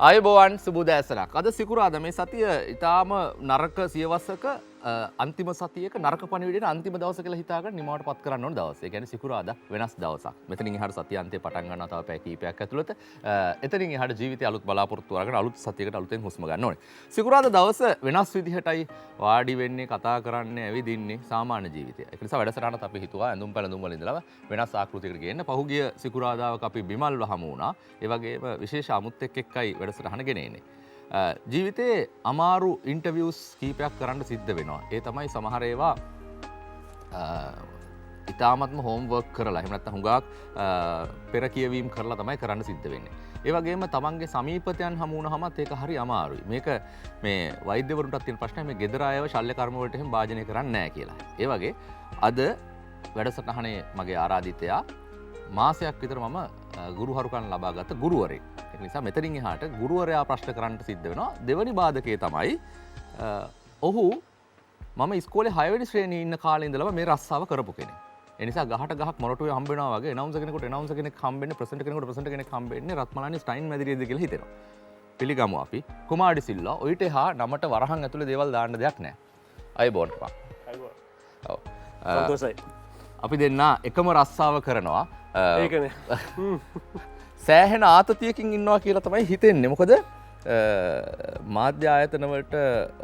අයබෝවන් සුබුදෑසනක්. අද සිකුරාද මේ සතිය ඉතාම නරක සියවසක අන්තිම සතියක නරක පණිවිඩයට අන්තිම දවස කියලා හිතාගෙන නිමාවට පත් කරන්න ඕන දවස. ඒ කියන්නේ සිකුරාදා වෙනස් දවසක්. මෙතනින් එහාට සතිය අන්තය පටන් ගන්නවා තව පැය කිහිපයක් ඇතුළත. එතනින් එහාට ජීවිතය අලුත් බලාපොරොත්තු අරගෙන අලුත් සතියකට අලුතෙන් හුස්ම ගන්න ඕනේ. සිකුරාදා දවස වෙනස් විදිහටයි වාඩි වෙන්නේ, කතා කරන්නේ, ඇවිදින්නේ සාමාන්‍ය ජීවිතය. ඒක නිසා වැඩසටහනත් අපි හිතුවා ඇඳුම් පැළඳුම් වල ඉඳලා වෙනස් ආකෘතියකට ගේන්න. පහුගිය සිකුරාදාවක අපි බිමල්ව හමු වුණා. ඒ වගේම විශේෂ අමුත් එක්කයි වැඩසටහන ගෙනෙන්නේ. ජීවිතයේ අමාරු ඉන්ටර්වියස් කීපයක් කරන්න සිද්ධ වෙනවා. ඒ තමයි සමහර ඒවා ඉතාමත්ම හෝම්වර්ක් කරලා එහෙම නැත්නම් හුඟක් පෙර කියවීම් කරලා තමයි කරන්න සිද්ධ වෙන්නේ. ඒ වගේම තමන්ගේ සමීපතයන් හමු වුණාමත් ඒක හරි අමාරුයි. මේක මේ වෛද්‍යවරුන්ටත් තියෙන ප්‍රශ්නය මේ ගෙදර අයව ශල්‍ය කර්ම වලට එහෙම භාජනය කරන්නේ නැහැ කියලා. ඒ වගේ අද වැඩසටහනේ මගේ ආරාධිතයා මාසයක් විතර මම ගුරුහරුකම් ලබාගත් ගුරුවරයෙක්. ඒක නිසා මෙතනින් එහාට ගුරුවරයා ප්‍රශ්න කරන්න සිද්ධ වෙනවා. දෙවනි බාධකයේ තමයි ඔහු මම ඉස්කෝලේ 6 වෙනි ශ්‍රේණියේ ඉන්න කාලේ ඉඳලම මේ රස්සාව කරපු කෙනෙක්. ඒ නිසා ගහට ගහක් මොරටුවේ හම්බ වෙනවා වගේ එනවුන්සර් කෙනෙකුට එනවුන්සර් කෙනෙක් හම්බෙන්නේ, ප්‍රසන්ටර් කෙනෙකුට ප්‍රසන්ටර් කෙනෙක් හම්බෙන්නේ රත්මලානි ස්ටයින් මැදිරියේද කියලා හිතෙනවා. පිළිගමු අපි කුමාරි සිල්වා ඔයිට එහා නමට වරහන් ඇතුලේ දේවල් දාන්න දෙයක් නැහැ. අයබෝන් පා. අයබෝන්. ඔව්. සන්තෝෂයි. අපි දෙන්න එකම රස්සාව කරනවා. ඒකනේ. සෑහෙන ආතතියකින් ඉන්නවා කියලා තමයි හිතෙන්නේ. මොකද මාධ්‍ය ආයතනවලට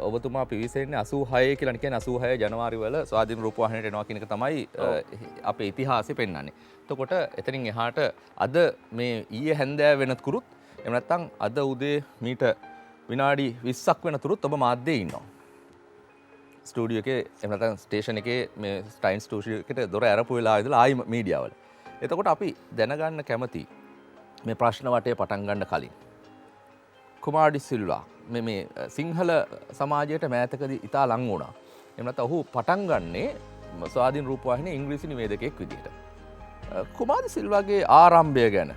ඔබතුමා පිවිසෙන්නේ 86 කියලා කියන්නේ 86 ජනවාරි වල ස්වාධීන රූපවාහිනියට එනවා කියන එක තමයි අපේ ඉතිහාසය පෙන්වන්නේ. එතකොට එතනින් එහාට අද මේ ඊයේ හැන්දෑව වෙනතුරුත් එහෙම නැත්නම් අද උදේ මීට විනාඩි 20ක් වෙනතුරුත් ඔබ මාධ්‍යයේ ඉන්නවා. ස්ටුඩියෝ එකේ එහෙම නැත්නම් ස්ටේෂන් එකේ මේ ස්ටයින් ස්ටුඩියෝ එකට දොර ඇරපු වෙලාව ඉඳලා ආයි මීඩියා වල. එතකොට අපි දැනගන්න කැමති මේ ප්‍රශ්න වටේ පටන් ගන්න කලින් කුමාරි සිල්වා මේ සිංහල සමාජයට මෑතකදී ඉතා ලං වුණා. එහෙම නැත්නම් ඔහු පටන් ගන්නේ ස්වාධීන රූපවාහිනියේ ඉංග්‍රීසි නිවේදකයෙක් විදිහට. කුමාරි සිල්වාගේ ආරම්භය ගැන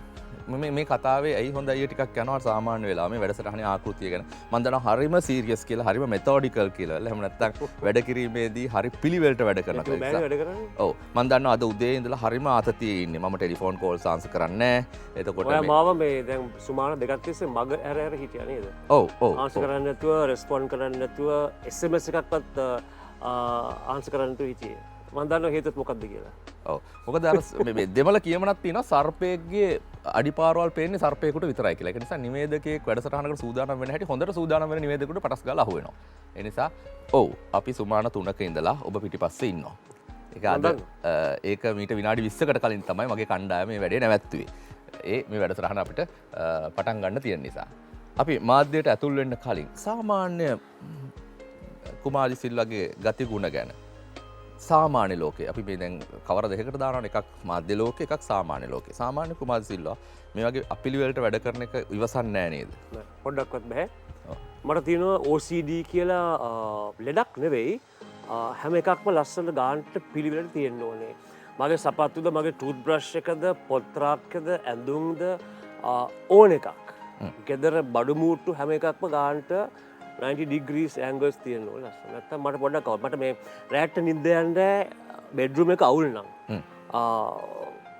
මේ කතාවේ ඇයි හොඳ අයිය ටිකක් යනවා සාමාන්‍ය වෙලාව මේ වැඩසටහනේ ආකෘතිය ගැන මම දන්නවා හරිම සීරියස් කියලා හරිම මෙතොඩිකල් කියලා. එහෙම නැත්නම් වැඩ කිරීමේදී හරි පිළිවෙලට වැඩ කරන කෙනෙක්. ඔව් මම දන්නවා අද උදේ ඉඳලා හරිම ආතතියේ ඉන්නේ. මම ටෙලිෆෝන් කෝල්ස් ආන්සර් කරන්නේ නැහැ. එතකොට ඔයා මාව මේ දැන් සුමාන දෙකක් තිස්සේ මග ඇර හිටියා නේද? ඔව් ඔව්. ආන්සර් කරන්නේ නැතුව රෙස්පොන්ඩ් කරන්නේ නැතුව SMS එකක්වත් ආන්සර් කරන්න නැතුව හිටියේ. මම දන්නවා හේතුව මොකක්ද කියලා. ඔව්. මොකද අර මේ දෙමළ කියමනක් තියෙනවා සර්පයෙක්ගේ අඩිපාරවල් පේන්නේ සර්පයෙකුට විතරයි කියලා. ඒක නිසා නිවේදකයෙක් වැඩසටහනකට සූදානම් වෙන හැටි හොඳට සූදානම් වෙන නිවේදකයෙකුට පටස් ගාලා අහු වෙනවා. ඒ නිසා ඔව් අපි සුමාන 3ක ඉඳලා ඔබ පිටිපස්සේ ඉන්නවා. ඒක අද ඒක මීට විනාඩි 20කට කලින් තමයි මගේ කණ්ඩායම මේ වැඩේ නැවැත්තුවේ. මේ වැඩසටහන අපිට පටන් ගන්න තියෙන නිසා. අපි මාධ්‍යයට ඇතුල් වෙන්න කලින් සාමාන්‍ය කුමාරි සිල්වාගේ ගතිගුණ ගැන සාමාන්‍ය ලෝකේ අපි මේ දැන් කවර දෙකකට දානවා එකක් මාධ්‍ය ලෝකේ එකක් සාමාන්‍ය ලෝකේ. සාමාන්‍ය කුමාරි සිල්වා මේ වගේ අපිලිවෙලට වැඩ කරන එක ඉවසන්නේ නැහැ නේද? පොඩ්ඩක්වත් බෑ. මට තියෙනවා OCD කියලා ලෙඩක් නෙවෙයි. හැම එකක්ම ලස්සන ගානට පිළිවෙලට තියෙන්න ඕනේ. මගේ සපත්තුද, මගේ ටූත් බ්‍රෂ් එකද, පොත්‍රාක්කද, ඇඳුම්ද ඕන එකක්. ගෙදර බඩු මූට්ටු හැම එකක්ම ගානට 90 degrees angles තියෙන්න ඕනේ ලස්සන. නැත්තම් මට පොඩ්ඩක් මට මේ රැට නිින්ද යන්න බෙඩ්රූම් එක අවුල් නම්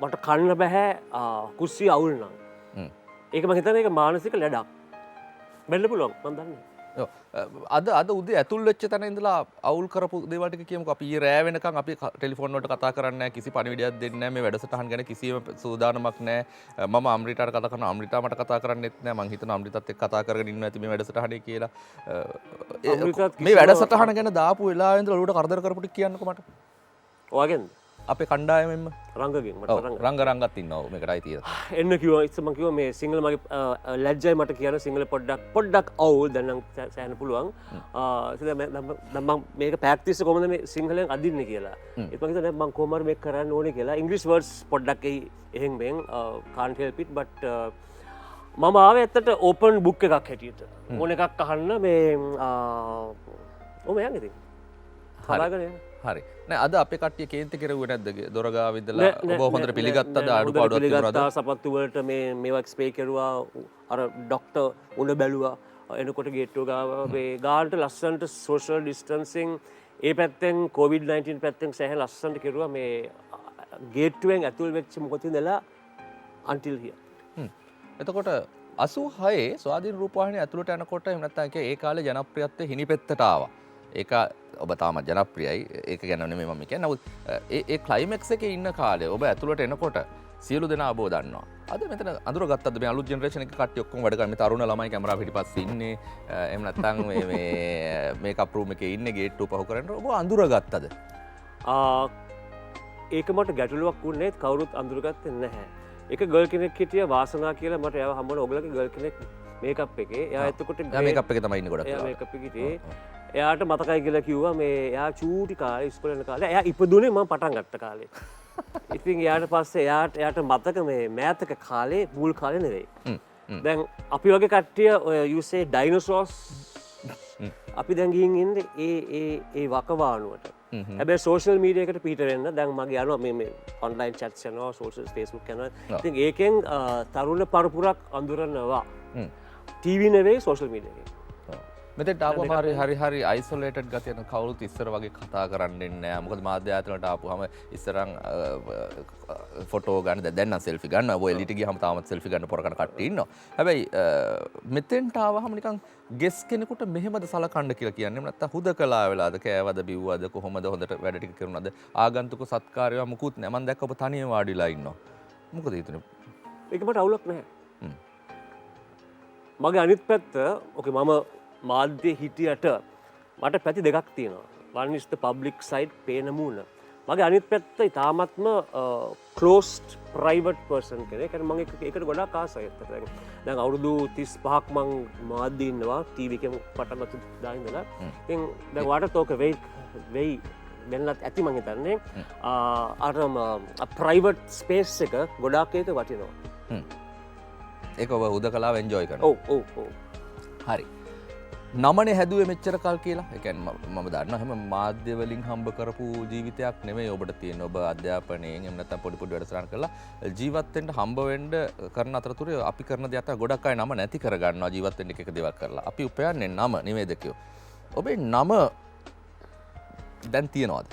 මට කන්න බෑ කුස්සිය අවුල් නම් ඒක මම හිතන්නේ ඒක මානසික ලෙඩක් වෙන්න පුළුවන් මම දන්නේ. ඔව් අද උදේ ඇතුල් වෙච්ච තැන ඉඳලා අවුල් කරපු දේවල් ටික කියමුකෝ. අපි ඊයේ රෑ වෙනකන් අපි ටෙලිෆෝන් වලට කතා කරන්නේ නැහැ, කිසි පණිවිඩයක් දෙන්නේ නැහැ, මේ වැඩසටහන් ගැන කිසිම සූදානමක් නැහැ. මම අම්රිතාට කතා කරනවා, අම්රිතා මට කතා කරන්නෙත් නැහැ. මං හිතනවා අම්රිතත් එක්ක කතා කරගෙන ඉන්නවා ඇති මේ වැඩසටහනේ කියලා. මේ වැඩසටහන ගැන දාපු වෙලාවෙ ඉඳලා ඔලුවට කරදර කරපු ටික කියන්නකෝ මට. ඔයාගෙන්ද? අපේ කණ්ඩායමෙන්ම රංගගෙන් මට රංගත් ඉන්නවා මේකටයි තියෙන්නේ. එන්න කිව්වා ඉතින් මම කිව්වා මේ සිංහල මගේ ලැජ්ජයි මට කියන්න සිංහල පොඩ්ඩක් අවුල් දැන් නම් සෑහෙන පුළුවන්. ඉතින් මම මේක ප්‍රැක්ටිස් කොහොමද මේ සිංහලෙන් අදින්නේ කියලා. ඒත් මම හිතුවා මම කොහොම හරි මේක කරන්න ඕනේ කියලා. ඉංග්‍රීසි වර්ඩ්ස් පොඩ්ඩක් එහෙන් මෙන් can't help it but මම ආවේ ඇත්තට ඕපන් බුක් එකක් හැටියට. ඕන එකක් අහන්න මේ ඔම යන්නේ ඉතින්. හදාගෙන යන්න. හරි. නෑ අද අපේ කට්ටිය කේන්ති කෙරුවේ නැද්ද? දොරගාව ඉඳලා ඔබ හොඳට පිළිගත්තද? අඩුපාඩුවක් තිබුණාද? සපත්තු වලට මේවා එක්ස්පේ කරුවා. අර ડોක්ටර් උණ බැලුවා. එනකොට ගේට්ටුව ගාව මේ ගානට ලස්සනට සෝෂල් ඩිස්ටන්සින් ඒ පැත්තෙන් COVID-19 පැත්තෙන් සෑහෙන ලස්සනට කෙරුවා මේ ගේට්ටුවෙන් ඇතුල් වෙච්ච මොකද ඉඳලා until here. එතකොට 86 ස්වාධීන රූපවාහිනිය ඇතුළට යනකොට එහෙම නැත්නම් ඒ කාලේ ජනප්‍රියත්වය හිණිපෙත්තට ආවා. ඒක ඔබ තාමත් ජනප්‍රියයි. ඒක ගැන නෙමෙයි මම කියන්නේ. නමුත් ඒ ක්ලයිමැක්ස් එකේ ඉන්න කාලේ ඔබ ඇතුළට එනකොට සියලු දෙනා ඔබව දන්නවා. අද මෙතන අඳුරගත්තද මේ අලුත් ජෙනරේෂන් එක කට්ටිය ඔක්කොම වැඩ කරන්නේ. මේ තරුණ ළමයි කැමරාව පිටිපස්සේ ඉන්නේ. එහෙම නැත්නම් මේ මේකප් රූම් එකේ ඉන්නේ ගේට්ටුව පහු කරන්න. ඔබ අඳුරගත්තද? ඒක මට ගැටලුවක් වුණේ කවුරුත් අඳුරගත්තේ නැහැ. එක ගර්ල් කෙනෙක් හිටිය වාසනා කියලා මට එයාව හම්බුණා. ඔයගලගේ ගර්ල් කෙනෙක් මේකප් එකේ. එයා එතකොට මේකප් එකේ තමයි ඉන්නේ ගොඩක්. එයා මේකප් එකේ හිටියේ. එයාට මතකයි කියලා කිව්වා මේ එයා චූටි කාලේ ඉස්කෝලේ යන කාලේ එයා ඉපදුනේ මම පටන් ගත්ත කාලේ. ඉතින් එයාට පස්සේ එයාට මතක මේ මෑතක කාලේ මුල් කාලේ නෙවෙයි. දැන් අපි වගේ කට්ටිය you say dinosaurs අපි දැන් ගිහින් ඉන්නේ ඒ වකවානුවට. හැබැයි සෝෂල් මීඩියා එකට පිට වෙන්න දැන් මගේ යනවා මේ ඔන්ලයින් chats යනවා සෝෂල් Facebook යනවා. ඉතින් ඒකෙන් තරුණ පරපුරක් අඳුරනවා. ටීවී නෙවෙයි සෝෂල් මීඩියා එකේ. මෙතෙන්ට ආපුවම හරි අයිසොලේටඩ් ගතිය යන කවුරුත් ඉස්සර වගේ කතා කරන්නේ නැහැ. මොකද මාධ්‍ය ආයතනවලට ආපුවම ඉස්සරන් ෆොටෝ ගන්න දැන් නම් සෙල්ෆි ගන්නවා. ඔය එලිට ගියාම තාමත් සෙල්ෆි ගන්න පොර කරන කට්ටිය ඉන්නවා. හැබැයි මෙතෙන්ට ආවහම නිකන් ගෙස් කෙනෙකුට මෙහෙමද සලකන්න කියලා කියන්නේ. නැත්තම් හුදකලා වෙලාද කෑවද බිව්වද කොහොමද හොඳට වැඩ ටික කරුණාද ආගන්තුක සත්කාරයව මුකුත් නැහැ. මම දැක්ක ඔබ තනියම වාඩිලා ඉන්නවා. මොකද හිතුනේ? ඒක මට අවුලක් නැහැ. මගේ අනිත් පැත්ත ඕකේ මම මාධ්‍ය හිටියට මට පැති දෙකක් තියෙනවා. one is the public side පේන මූණ. මගේ අනිත් පැත්ත ඉතාමත්ම closed private person කෙනෙක්. ඒ කියන්නේ මම ඒකට ගොඩාක් ආසයි. දැන් අවුරුදු 35ක් මං මාධ්‍ය ඉන්නවා ටීවී එකේ පටන් ගත්ත දා ඉඳලා. ඉතින් දැන් වාටත් ඕක වෙයි වෙන්නත් ඇති මං හිතන්නේ. අර private space එක ගොඩාක් ඒක වටිනවා. ඒක ඔබ හුදකලාව එන්ජොයි කරනවා. ඔව්. හරි. නමනේ හැදුවේ මෙච්චර කල් කියලා. ඒ කියන්නේ මම දන්නවා හැම මාධ්‍ය වලින් හම්බ කරපු ජීවිතයක් නෙමෙයි ඔබට තියෙන. ඔබ අධ්‍යාපනයෙන් එහෙම නැත්නම් පොඩි වැඩසටහන් කරලා ජීවත් වෙන්න හම්බ වෙන්න කරන අතරතුරේ අපි කරන දේ අතර ගොඩක් අය නම නැති කර ගන්නවා ජීවත් වෙන්න එක දේවල් කරලා. අපි උපයන්නේ නම නිවේදකයෝ. ඔබේ නම දැන් තියනවාද?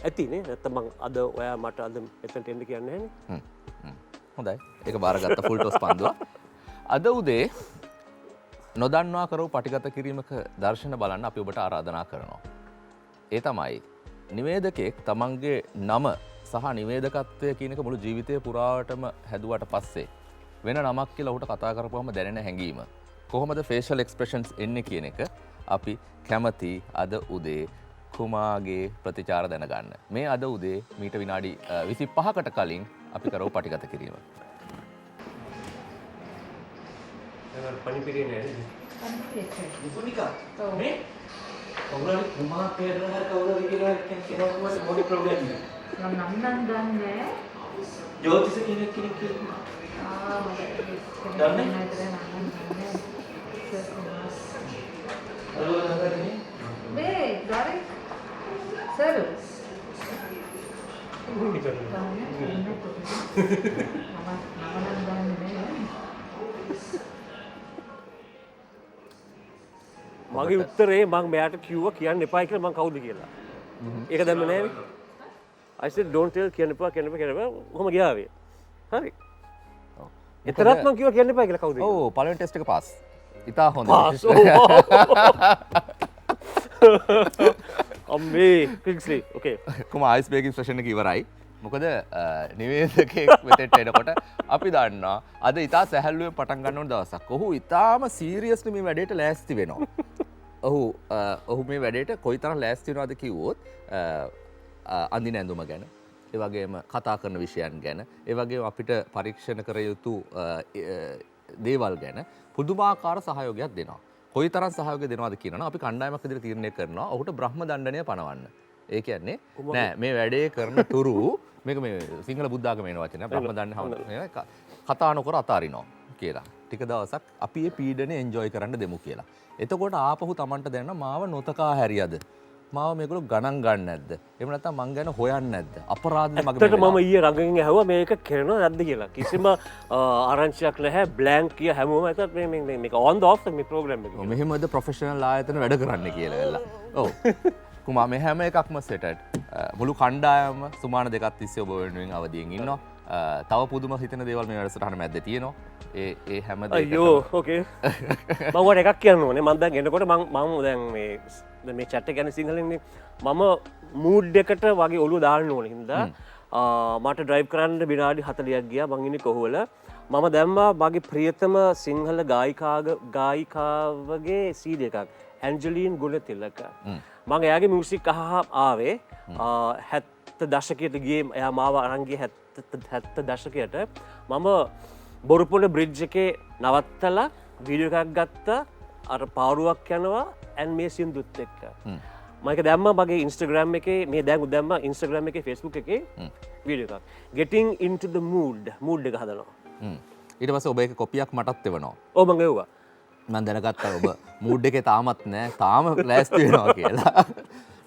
ඇතිනේ. නැත්නම් මං අද ඔයා මට අද මෙතනට එන්න කියන්නේ නැහනේ. හොඳයි. ඒක බාරගත්ත ෆුල් ටොස් පන්දුව. අද උදේ නොදන්වා කරව පටිගත කිරීමක දර්ශන බලන්න අපි ඔබට ආරාධනා කරනවා. ඒ තමයි නිවේදකෙක් තමන්ගේ නම සහ නිවේදකත්වය කියන එක මුළු ජීවිතය පුරාවටම හැදුවට පස්සේ වෙන නමක් කියලා ඔහුට කතා කරපුවම දැනෙන හැඟීම. කොහොමද ෆේෂල් එක්ස්ප්‍රෙෂන්ස් එන්නේ කියන එක අපි කැමති අද උදේ කුමාගේ ප්‍රතිචාර දැනගන්න. මේ අද උදේ මීට විනාඩි 25කට කලින් අපි කරව පටිගත කිරීම. පනිපිරේ නෑ නේද? නිපුණිකා. මේ කවුරුහරි කුමා පෙරහර කවුරුහරි කියලා කෙනෙක් මොකද ප්‍රොබ්ලම් එක? නම් දන්නේ ජෝතිෂ කෙනෙක් කියලා. දන්නේ? හලෝ නන්දනේ. මේ ගාරේ සර් මගේ උත්තරේ මං මෙයාට කිව්වා කියන්න එපා කියලා මං කවුද කියලා. ඒක දැම්ම නෑ නේ. I said don't tell කියන්න එපා. කොහොම ගියාවේ. හරි. එතරම් මං කිව්වා කියන්න එපා කියලා කවුද? ඔව් පළවෙනි ටෙස්ට් එක පාස්. ඉතා හොඳයි. පාස්. අම්මේ කිංස්ලි. ඕකේ. කොහොම අයිස් බ්‍රේකින් සෙෂන් එක ඉවරයි. මොකද නිවේදකෙක් මෙතෙන්ට එනකොට අපි දන්නවා අද ඉතා සැහැල්ලුවෙන් පටන් ගන්න ඕන දවසක්. ඔහු ඉතාම සීරියස්ලි මේ වැඩේට ලෑස්ති වෙනවා. ඔහු මේ වැඩේට කොයිතරම් ලෑස්ති වෙනවද කිව්වොත් අඳින ඇඳුම ගැන, ඒ වගේම කතා කරන විෂයන් ගැන, ඒ වගේම අපිට පරීක්ෂණ කර යුතු දේවල් ගැන පුදුමාකාර සහයෝගයක් දෙනවා. කොයිතරම් සහයෝගය දෙනවද කියනවා අපි කණ්ඩායමක් විදිහට තීරණය කරනවා ඔහුට බ්‍රහ්ම දණ්ඩනය පනවන්න. ඒ කියන්නේ නෑ මේ වැඩේ කරන තුරු මේක මේ සිංහල බුද්ධාගම වෙන වචනය බ්‍රහ්ම දණ්ඩනය කතා නොකර අතාරිනවා කියලා. ටික දවසක් අපි මේ පීඩනේ එන්ජොයි කරන්න දෙමු කියලා. එතකොට ආපහු Tamanට දැනෙනවා මාව නොතකා හැරියද? මාව මේගොල්ලෝ ගණන් ගන්න නැද්ද? එහෙම නැත්නම් මං ගැන හොයන්නේ නැද්ද? අපරාධද මගේ ඇත්තට මම ඊයේ රංගගෙන් ඇහුවා මේක කරනවද නැද්ද කියලා. කිසිම ආරංචියක් නැහැ. බ්ලැන්ක් කිය හැමෝම ඇත්තට මේක on the off මේ ප්‍රෝග්‍රෑම් එක. මෙහෙමද ප්‍රොෆෙෂනල් ආයතන වැඩ කරන්න කියලා වෙලා. ඔව්. කුමා මේ හැම එකක්ම සෙටඩ්. මුළු කණ්ඩායම සුමාන දෙකක් තිස්සේ ඔබ වෙනුවෙන් අවදියෙන් ඉන්නවා. තව පුදුම හිතන දේවල් මේ වැඩසටහන මැද්දේ තියෙනවා. ඒ හැම අයියෝ ඕකේ මං එකක් කියන්න ඕනේ මන් දැන් එනකොට මම දැන් මේ චැට් එක ගැන සිංහලෙන්නේ මම මූඩ් එකට වගේ ඔළුව දාන්න ඕනේ හින්දා මට ඩ්‍රයිව් කරන්න විනාඩි 40ක් ගියා මං ඉන්නේ කොහොල මම දැම්මා මගේ ප්‍රියතම සිංහල ගායිකාවගේ CD එකක් ඇන්ජලීන් ගුණතිලක මම එයාගේ මියුසික් ආවේ 70 දශකයට ගියේ එයා මාව අරන් ගියේ 70 දශකයට මම බොරුපොළ බ්‍රිජ් එකේ නවත්තලා වීඩියෝ එකක් ගත්තා අර පාරුවක් යනවා ඇන් මේ සින්දුත් එක්ක මම ඒක දැම්මා මගේ Instagram එකේ මේ දැන් දැම්මා Instagram එකේ Facebook එකේ වීඩියෝ එකක් getting into the mood එක හදනවා ඊට පස්සේ ඔබ ඒක කොපියක් මටත් එවනවා ඔව් මම එව්වා මම දැනගත්තා ඔබ මූඩ් එකේ තාමත් නෑ තාම ලෑස්ති වෙනවා කියලා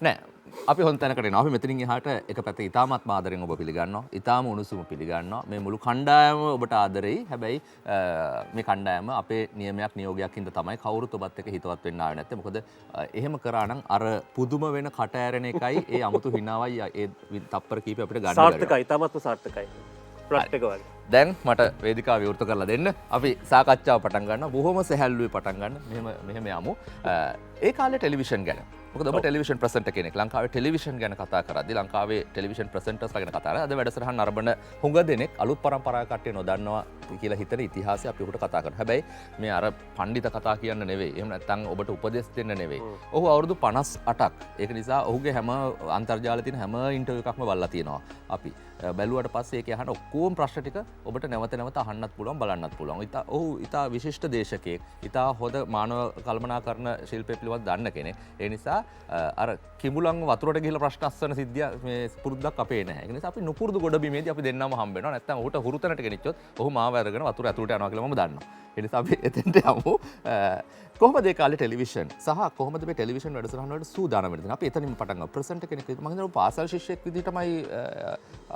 නෑ අපි හොන් තැනකට එනවා අපි මෙතනින් එහාට එක පැත්තක ඉතාමත් ආදරෙන් ඔබ පිළිගන්නවා ඉතාම උණුසුම පිළිගන්නවා මේ මුළු කණ්ඩායම ඔබට ආදරෙයි හැබැයි මේ කණ්ඩායම අපේ නියමයක් නියෝගයක් හින්දා තමයි කවුරුත් ඔබත් එක්ක හිතවත් වෙන්න ආවේ නැත්තේ මොකද එහෙම කරා නම් අර පුදුම වෙන කට ඇරෙන එකයි ඒ අමුතු හිනාවයි ඒ තප්පර කීපය අපිට ගන්න සාර්ථකයි ඉතාමත් සාර්ථකයි ප්ලොට් එක වගේ දැන් මට වේදිකාව විවෘත කරලා දෙන්න අපි සාකච්ඡාව පටන් ගන්නවා බොහොම සැහැල්ලුවේ පටන් ගන්න මෙහෙම යමු ඒ කාලේ ටෙලිවිෂන් ගැන මොකද ඔබ ටෙලිවිෂන් ප්‍රසන්ටර් කෙනෙක් ලංකාවේ ටෙලිවිෂන් ගැන කතා කරද්දී ලංකාවේ ටෙලිවිෂන් ප්‍රසන්ටර්ස්ලා ගැන කතා කරලා අද වැඩසටහන් අරබන හුඟ දෙනෙක් අලුත් පරම්පරාවේ කට්ටිය නොදන්නවා කියලා හිතන ඉතිහාසය අපි උකට කතා කරනවා හැබැයි මේ අර පඬිත කතා කියන්න නෙවෙයි එහෙම නැත්නම් ඔබට උපදෙස් දෙන්න නෙවෙයි ඔහු අවුරුදු 58ක් ඒක නිසා ඔහුගේ හැම අන්තර්ජාලයේ තියෙන හැම ඉන්ටර්විව් එකක්ම බලලා තියෙනවා අපි බැලුවට පස්සේ ඒකේ අහන ඔක්කොම ප්‍රශ්න ටික ඔබට නැවත නැවත අහන්නත් පුළුවන් බලන්නත් පුළුවන්. ඔහු ඉතා විශිෂ්ට දේශකයෙක්. ඉතා හොඳ මානව කල්පනාකරන ශිල්පය පිළිබඳව දන්න කෙනෙක්. ඒ නිසා අර කිඹුලන් වතුරට ගිහලා ප්‍රශ්න අස්සන සිද්ධිය මේ පුරුද්දක් අපේ නැහැ. ඒ නිසා අපි නුපුරුදු ගොඩබිමේදී අපි දෙන්නම හම්බ වෙනවා. නැත්නම් ඔහුට හුරුතැනට ගෙනිච්චොත් ඔහු මාව අරගෙන වතුර ඇතුළට යනවා කියලා මම දන්නවා. ඒ නිසා අපි එතෙන්ට යමු. කොහොමද ඒ කාලේ ටෙලිවිෂන් සහ කොහොමද මේ ටෙලිවිෂන් වැඩසටහන් වලට සූදානම් වෙන්නේ? අපි එතනින්ම පටන් ගමු. ප්‍රසන්ටර් කෙනෙක් මම හිතනවා පාසල් ශිෂ්‍යෙක් විදිහටමයි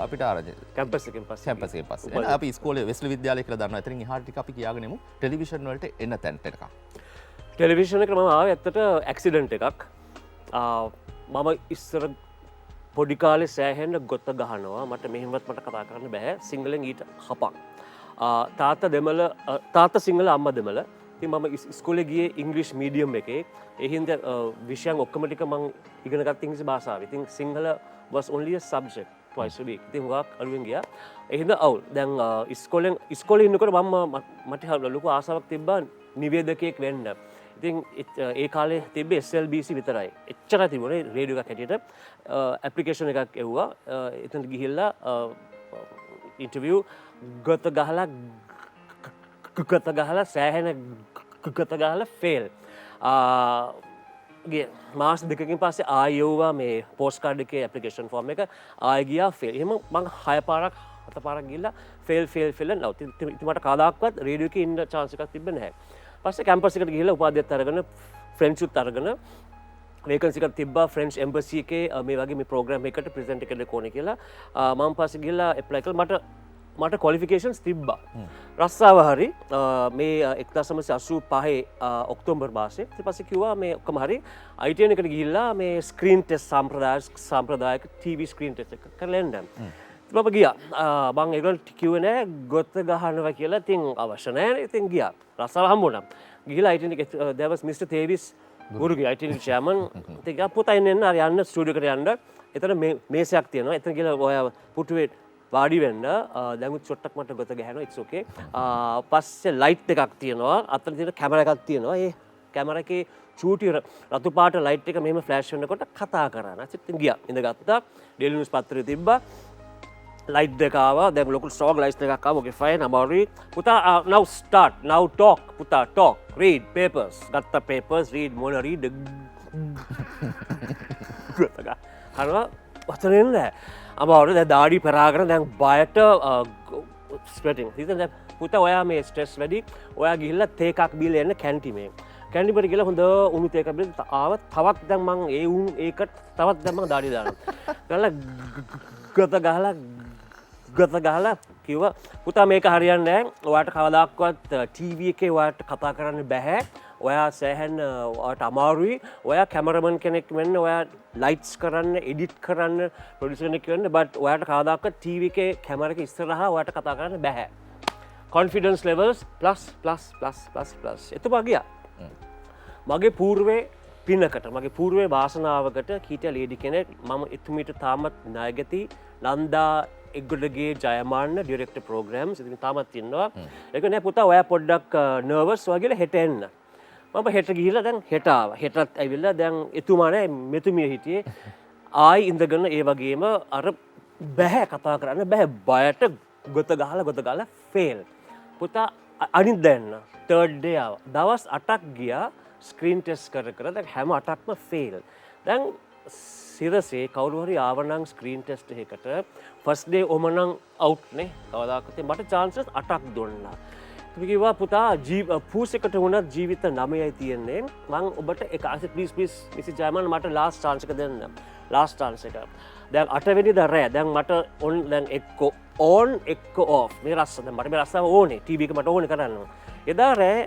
අපිට ආරංචි කැම්පස් එකෙන් පස්සේ අපි ඉස්කෝලේ වෙස්ලි විද්‍යාලය කියලා දන්නවා. එතනින් එහාට ටික අපි කියාගෙන යමු ටෙලිවිෂන් වලට එන්න තැනට එනකම්. ටෙලිවිෂන් එකට මම ආවේ ඇත්තට ඇක්සිඩන්ට් එකක්. මම ඉස්සර පොඩි කාලේ සෑහෙන්න ගොත ගහනවා. මට මෙහෙමවත් මට කතා කරන්න බෑ. සිංහලෙන් ඊට හපක්. තාත්තා සිංහල අම්මා දෙමළ. ඉතින් මම ඉස්කෝලේ ගියේ ඉංග්‍රීසි මීඩියම් එකේ. ඒ හින්දා විෂයන් ඔක්කොම ටික මම ඉගෙන ගත්ත ඉංග්‍රීසි භාෂාව. ඉතින් Sinhala was only a subject twice a week. ඉතින් හුඟක් අලුවෙන් ගියා. ඒ හින්දා අවුල්. දැන් ඉස්කෝලේ ඉන්නකොට මට ලොකු ආසාවක් තිබ්බා නිවේදකයෙක් වෙන්න. ඉතින් ඒ කාලේ තිබ්බේ SLBC විතරයි. එච්චරයි තිබුණේ රේඩියෝ එකක් හැටියට ඇප්ලිකේෂන් එකක් එව්වා. එතනට ගිහිල්ලා ඉන්ටර්විව් ගත ගහලා සෑහෙන ගත ගහලා ෆේල්. මාස් දෙකකින් පස්සේ ආයෙව්වා මේ පෝස්ට් කාඩ් එකේ ඇප්ලිකේෂන් ෆෝම් එක ආයෙ ගියා ෆේල්. එහෙම මං 6 පාරක් 7 පාරක් ගිහිල්ලා ෆේල් නැවත. ඉතින් මට කවදාවත් රේඩියෝ එකේ ඉන්න chance එකක් තිබ්බේ නැහැ. පස්සේ කැම්පස් එකට ගිහිල්ලා උපාධියත් අරගෙන ෆ්‍රෙන්චුත් අරගෙන වේකන්සි එකක් තිබ්බා ෆ්‍රෙන්ච් එම්බසි එකේ මේ වගේ මේ ප්‍රෝග්‍රෑම් එකකට ප්‍රෙසන්ට් එකකට ඕනේ කියලා. මම පස්සේ ගිහිල්ලා ඇප්ලයි කළා. මට ක්වොලිෆිකේෂන්ස් තිබ්බා. රස්සාව හරි මේ 1985 ඔක්තෝබර් මාසේ. ඊට පස්සේ කිව්වා මේ ඔක්කොම හරි ITN එකට ගිහිල්ලා මේ ස්ක්‍රීන් ටෙස්ට් සම්ප්‍රදායික TV ස්ක්‍රීන් ටෙස්ට් එක කරලා එන්න. මම ගියා. මම ඒගොල්ලෝ කිව්වේ නෑ ගොත ගහනවා කියලා. ඉතින් අවශ්‍ය නෑනේ. ඉතින් ගියා. රස්සාව හම්බුණා. ගිහිල්ලා ITN එකේ there was Mr. Davis Guruge ITN chairman. ඉතින් ගා පුතා එන්න හරි යන්න ස්ටුඩියෝ එකට යන්න. එතන මේසයක් තියෙනවා. එතන ගිහලා ඔයා පුටුවේ වාඩි වෙන්න දැන් චොට්ටක් මට ගොත ගහනවා ඉට්ස් ඕකේ. පස්සේ ලයිට් එකක් තියෙනවා. අතන තියෙන කැමරා එකක් තියෙනවා. ඒ කැමරා එකේ චූටි රතු පාට ලයිට් එක මෙහෙම ෆ්ලෑෂ් වෙනකොට කතා කරා. ඉතින් ගියා. ඉඳගත්තා. ඩේලි නිවුස් පත්‍රය තිබ්බා. ලයිට් දෙක ආවා. දැන් ලොකු ස්ට්‍රෝක් ලයිට්ස් එකක් ආවා. ඕකේ ෆයින්. අමාරුයි. පුතා now start. now talk. පුතා talk. read papers. ගත්ත papers read මොන read. හරිවා වචනේ නෑ. අමාරු දැන් දාඩි පෙරාගෙන දැන් බයට ස්පෙටින්. ඉතින් දැන් පුතා ඔයා මේ ස්ට්‍රෙස් වැඩි. ඔයා ගිහිල්ලා තේ එකක් බීලා එන්න කැන්ටිමේ. කැන්ටිමේට ගිහලා හොඳ උණු තේ එකක් බීලා ආව තවත් දැන් මං ඒ උණු ඒකට තවත් දැන් මං දාඩි දානවා. ගාලා ගත ගහලා කිව්වා පුතා මේක හරියන්නේ නැහැ. ඔයාට කවදාක්වත් TV එකේ ඔයාට කතා කරන්න බෑ. ඔයා සෑහෙන ඔයාට අමාරුයි. ඔයා කැමරමන් කෙනෙක් වෙන්න ඔයා ලයිට්ස් කරන්න එඩිට් කරන්න ප්‍රොඩියුසර් කෙනෙක් කරන්න බට් ඔයාට කවදාකවත් ටීවී එකේ කැමරා එක ඉස්සරහා ඔයාට කතා කරන්න බෑ කොන්ෆිඩන්ස් ලෙවල්ස් ප්ලස් එතුමා ගියා මගේ పూర్වේ පිනකට මගේ పూర్වේ වාසනාවකට කීටියා ලේඩි කෙනෙක් මම එතුමීට තාමත් ණයගති නන්දා එක්ගොඩගේ ජයමාන්න ඩිරෙක්ටර් ප්‍රෝග්‍රෑම්ස් ඉතින් තාමත් ඉන්නවා ඒක නෑ පුතා ඔයා පොඩ්ඩක් නර්වස් වගේ හෙට එන්න මම හෙට ගිහිල්ලා දැන් හෙට ආවා හෙටත් ඇවිල්ලා දැන් එතුමා නෑ මෙතුමිය හිටියේ ආයි ඉඳගෙන ඒ වගේම අර බෑ කතා කරන්න බෑ බයට ගොත ගහලා ෆේල් පුතා අනිත් දැන්න තර්ඩ් ඩේ ආවා දවස් 8ක් ගියා ස්ක්‍රීන් ටෙස්ට් කර දැන් හැම 8ක්ම ෆේල් දැන් සිරසේ කවුරු හරි ආවනම් ස්ක්‍රීන් ටෙස්ට් එකකට ෆස්ට් ඩේ ඔමනම් අවුට් නේ කවදාකවත් මට චාන්සස් 8ක් දුන්නා අපි කිව්වා පුතා පූස් එකට වුණත් ජීවිත 9යි තියෙන්නේ මම ඔබට එක අසේ ප්ලීස් මිසි ජයමන් මට ලාස්ට් chance එක දෙන්න ලාස්ට් chance එක දැන් 8 වෙනිදා රෑ දැන් මට ඔන් දැන් එක්ක on එක්ක off මේ රස්ස දැන් මට මේ රස්සාව ඕනේ ටීවී එක මට ඕනේ කරන්න එදා රෑ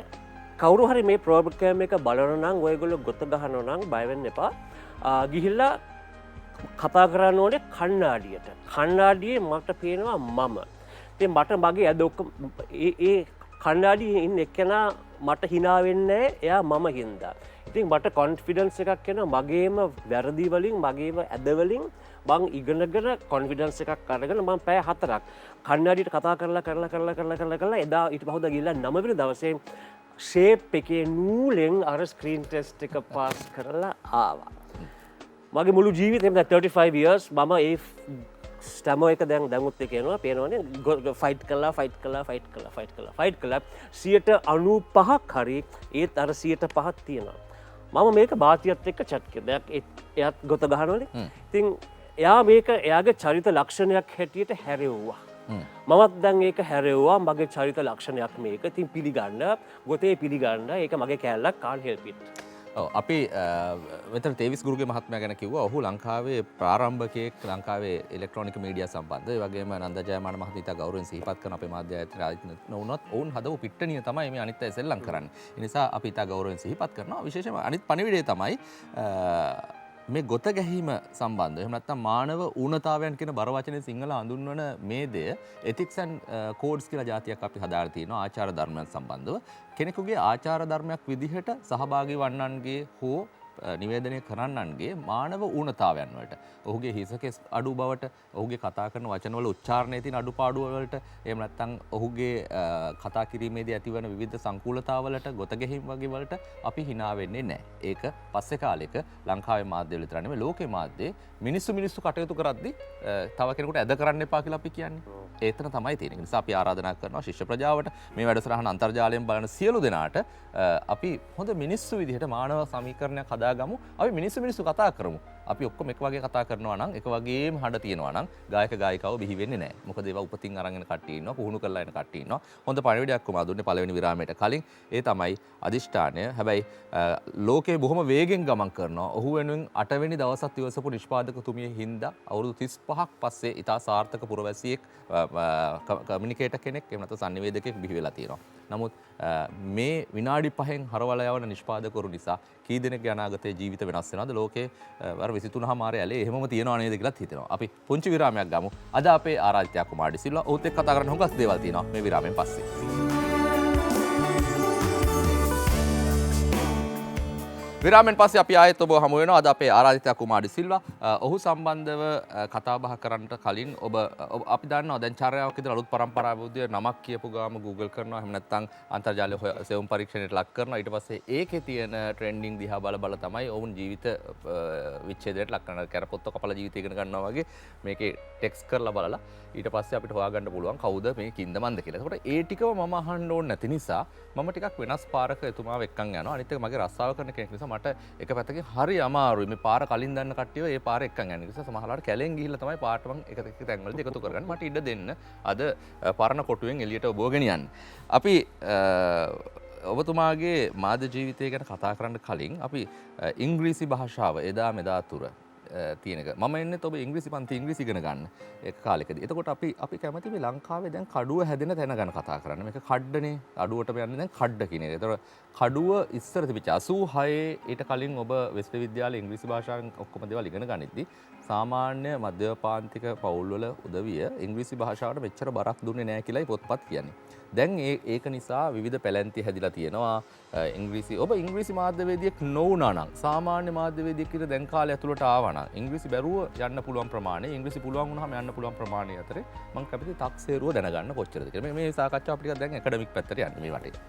කවුරු හරි මේ ප්‍රෝග්‍රෑම් එක බලනවා නම් ඔයගොල්ලෝ ගොත ගහනවා නම් බය වෙන්න එපා ගිහිල්ලා කතා කරන්න ඕනේ කණ්ණාඩියේ මට පේනවා මම ඉතින් මට මගේ ඇද ඔක්කොම ඒ කණ්ණාඩියේ ඉන්න එක්කෙනා මට hina වෙන්නේ එයා මම හින්දා ඉතින් මට කොන්ෆිඩන්ස් එකක් එනවා මගේම වැරදි වලින් මගේම ඇද වලින් මං ඉගෙනගෙන කොන්ෆිඩන්ස් එකක් අරගෙන මම පැය 4ක් කණ්ණාඩියට කතා කරලා එදා ඊට පහුවදා ගිහිල්ලා 9 වෙනි දවසේ ෂේප් එකේ නූලෙන් අර ස්ක්‍රීන් ටෙස්ට් එක පාස් කරලා ආවා මගේ මුළු ජීවිතේම 35 years මම ඒ ස්ටැමෝ එක දැන් දැමුත් එක එනවා පේනවනේ ෆයිට් කළා 95%ක් හරි ඒත් අර 105ක් තියෙනවා මම මේක බාතියත් එක්ක chat කරා එයාත් ගොත ගහනවනේ ඉතින් එයා මේක එයාගේ චරිත ලක්ෂණයක් හැටියට හැරෙව්වා මමත් දැන් ඒක හැරෙව්වා මගේ චරිත ලක්ෂණයක් මේක ඉතින් පිළිගන්න ගොතේ පිළිගන්න ඒක මගේ කැලලක් can't help it අපි මෙතන තේවිස් ගුරුගේ මහත්මයා ගැන කිව්වා ඔහු ලංකාවේ ප්‍රාරම්භකයෙක් ලංකාවේ ඉලෙක්ට්‍රොනික මීඩියා සම්බන්ධ ඒ වගේම නන්දා ජයමාන මහත්මිය ගෞරවයෙන් සිහිපත් කරන අපේ මාධ්‍ය ආයතන වුණත් ඔවුන් හදපු පිට්ටනිය තමයි මේ අනිත් අය සෙල්ලම් කරන්නේ. ඒ නිසා අපි ඉතා ගෞරවයෙන් සිහිපත් කරනවා. විශේෂයෙන්ම අනිත් පණිවිඩය තමයි මේ ගොත ගැහිම සම්බන්ධ එහෙම නැත්නම් මානව ඌනතාවයන් කියන බර වචනේ සිංහල හඳුන්වන මේ දෙය ethics and codes කියලා જાතියක් අපි හදාලා තිනවා ආචාර ධර්මයන් සම්බන්ධව කෙනෙකුගේ ආචාර ධර්මයක් විදිහට සහභාගී වන්නන්ගේ හෝ නිවේදනය කරන්නන්ගේ මානව ඌනතාවයන් වලට ඔහුගේ හිසකෙස් අඩු බවට ඔහුගේ කතා කරන වචනවල උච්චාරණයේ තියෙන අඩුපාඩු වලට එහෙම නැත්නම් ඔහුගේ කතා කිරීමේදී ඇතිවන විවිධ සංකූලතාවලට ගොත ගැහිම් වගේ වලට අපි hina වෙන්නේ නැහැ. ඒක පස්සේ කාලෙක ලංකාවේ මාධ්‍ය වල විතර නෙමෙයි ලෝකේ මාධ්‍යයේ මිනිස්සු කටයුතු කරද්දී තව කෙනෙකුට ඇද කරන්න එපා කියලා අපි කියන්නේ. ඒතන තමයි තියෙන්නේ. ඒ නිසා අපි ආරාධනා කරනවා ශිෂ්‍ය ප්‍රජාවට මේ වැඩසටහන අන්තර්ජාලයෙන් බලන සියලු දෙනාට අපි හොඳ මිනිස්සු විදිහට මානව සමීකරණයක් හදාගමු. අපි මිනිස්සු කතා කරමු. අපි ඔක්කොම එක වගේ කතා කරනවා නම් එක වගේම හඬ තියෙනවා නම් ගායක ගායිකාව බිහි වෙන්නේ නැහැ. මොකද ඒවා උපතින් අරන් එන කට්ටිය ඉන්නවා, පුහුණු කරලා එන කට්ටිය ඉන්නවා. හොඳ පණිවිඩයක් කොහොමද දුන්නේ පළවෙනි විරාමයට කලින්. ඒ තමයි අදිෂ්ඨානය. හැබැයි ලෝකේ බොහොම වේගෙන් ගමන් කරනවා. ඔහු වෙනුවෙන් 8 වෙනි දවසත් ඉවසපු නිෂ්පාදකතුමිය හින්දා අවුරුදු 35ක් පස්සේ ඉතා සාර්ථක පුරවැසියෙක් කමියුනිකේටර් කෙනෙක් එහෙම නැත්නම් සංනිවේදකයෙක් බිහි වෙලා තියෙනවා. නමුත් මේ විනාඩි 5න් හරවලා යවන නිෂ්පාදකවරු නිසා කී දෙනෙක්ගේ අනාගතයේ ජීවිත වෙනස් වෙනවද ලෝකේ අර 23 මාරේ ඇලේ එහෙමම තියනව නේද කියලාත් හිතෙනවා. අපි පුංචි විරාමයක් ගමු. අද අපේ ආරාධ්‍යා කුමාරි සිල්වා ඔහුත් එක්ක කතා කරන්න හුඟක් දේවල් තියෙනවා මේ විරාමයෙන් පස්සේ. විරාමෙන් පස්සේ අපි ආයෙත් ඔබ හමු වෙනවා. අද අපේ ආරාධිතා කුමාරි සිල්වා ඔහු සම්බන්ධව කතා බහ කරන්නට කලින් ඔබ අපි දන්නවා දැන් චර්යාවක් විදිහට අලුත් පරම්පරාව විදිහට නමක් කියපු ගාම Google කරනවා. එහෙම නැත්නම් අන්තර්ජාලය සෙවුම් පරීක්ෂණයට ලක් කරනවා. ඊට පස්සේ ඒකේ තියෙන ට්‍රෙන්ඩින් දිහා බල තමයි ඔවුන් ජීවිත විච්ඡේදයට ලක් කරනවා. කැරපොත්ත කපලා ජීවිතය ඉගෙන ගන්නවා වගේ මේකේ ටෙක්ස්ට් කරලා බලලා ඊට පස්සේ අපිට හොයාගන්න පුළුවන් කවුද මේ කින්ද මන්ද කියලා. ඒකට ඒ ටිකව මම අහන්න ඕනේ නැති නිසා මම ටිකක් වෙනස් පාරක එතුමාව එක්කන් යනවා. අනිත් එක මගේ රස්සාව කරන කෙනෙක් නිසා මට එක පැත්තකින් හරි අමාරුයි මේ පාර කලින් දන්න කට්ටිය ඒ පාර එක්කන් යන නිසා සමහරවිට කැලෙන් ගිහිල්ලා තමයි පාරට මම එක තැන්වලදී එකතු කරගන්නේ. මට ඉඩ දෙන්න අද පරණ කොටුවෙන් එළියට ඔබව ගෙනියන්න. අපි ඔබතුමාගේ මාධ්‍ය ජීවිතය ගැන කතා කරන්න කලින් අපි ඉංග්‍රීසි භාෂාව එදා මෙදා තුර තියෙන එක. මම එන්නේ ඔබ ඉංග්‍රීසි පන්ති ඉංග්‍රීසි ඉගෙන ගන්න ඒ කාලෙකදී. එතකොට අපි කැමති මේ ලංකාවේ දැන් කඩුව හැදෙන තැන ගැන කතා කරන්න. මේක කඩ්ඩනේ. අඩුවටම යන්නේ දැන් කඩ්ඩ කියන එක. එතකොට කඩුව ඉස්සර තිබිච්ච 86 ඊට කලින් ඔබ විශ්වවිද්‍යාලයේ ඉංග්‍රීසි භාෂාවෙන් ඔක්කොම දේවල් ඉගෙන ගනිද්දී සාමාන්‍ය මධ්‍යපාන්තික පවුල්වල උදවිය ඉංග්‍රීසි භාෂාවට මෙච්චර බරක් දුන්නේ නැහැ කියලායි පොත්පත් කියන්නේ. දැන් ඒක නිසා විවිධ පැලැන්ති හැදිලා තියෙනවා. ඉංග්‍රීසි ඔබ ඉංග්‍රීසි මාධ්‍යවේදියෙක් නොවුනා නම් සාමාන්‍ය මාධ්‍යවේදියෙක් කියලා දැන් කාලය ඇතුළට ආවා නම් ඉංග්‍රීසි බැරුව යන්න පුළුවන් ප්‍රමාණය ඉංග්‍රීසි පුළුවන් වුණාම යන්න පුළුවන් ප්‍රමාණය අතරේ මම කැමති තක්සේරුව දැනගන්න කොච්චරද කියලා. මේ සාකච්ඡාව අපිට දැන් ඇකඩමික් පැත්තට යන්න මේ වටේ.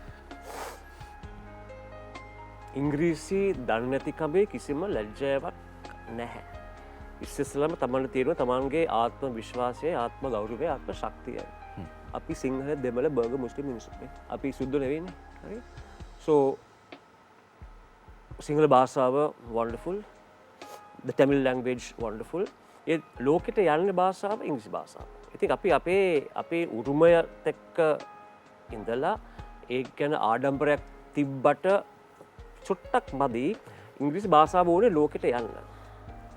ඉංග්‍රීසි දන්නේ නැතිකමේ කිසිම ලැජ්ජාවක් නැහැ. ඉස්සෙල්ලාම තමන්ට තියෙනවා තමන්ගේ ආත්ම විශ්වාසය, ආත්ම ගෞරවය, ආත්ම ශක්තියයි. අපි සිංහල දෙමළ බර්ග මුස්ලිම් මිනිස්සුනේ. අපි සුද්ධ නෙවෙයිනේ. හරි? So සිංහල භාෂාව wonderful. The Tamil language wonderful. ඒ ලෝකෙට යන්නේ භාෂාව ඉංග්‍රීසි භාෂාව. ඉතින් අපි අපේ උරුමයත් එක්ක ඉඳලා ඒක ගැන ආඩම්බරයක් තිබ්බට චුට්ටක් මදි ඉංග්‍රීසි භාෂාව ඕනේ ලෝකෙට යන්න.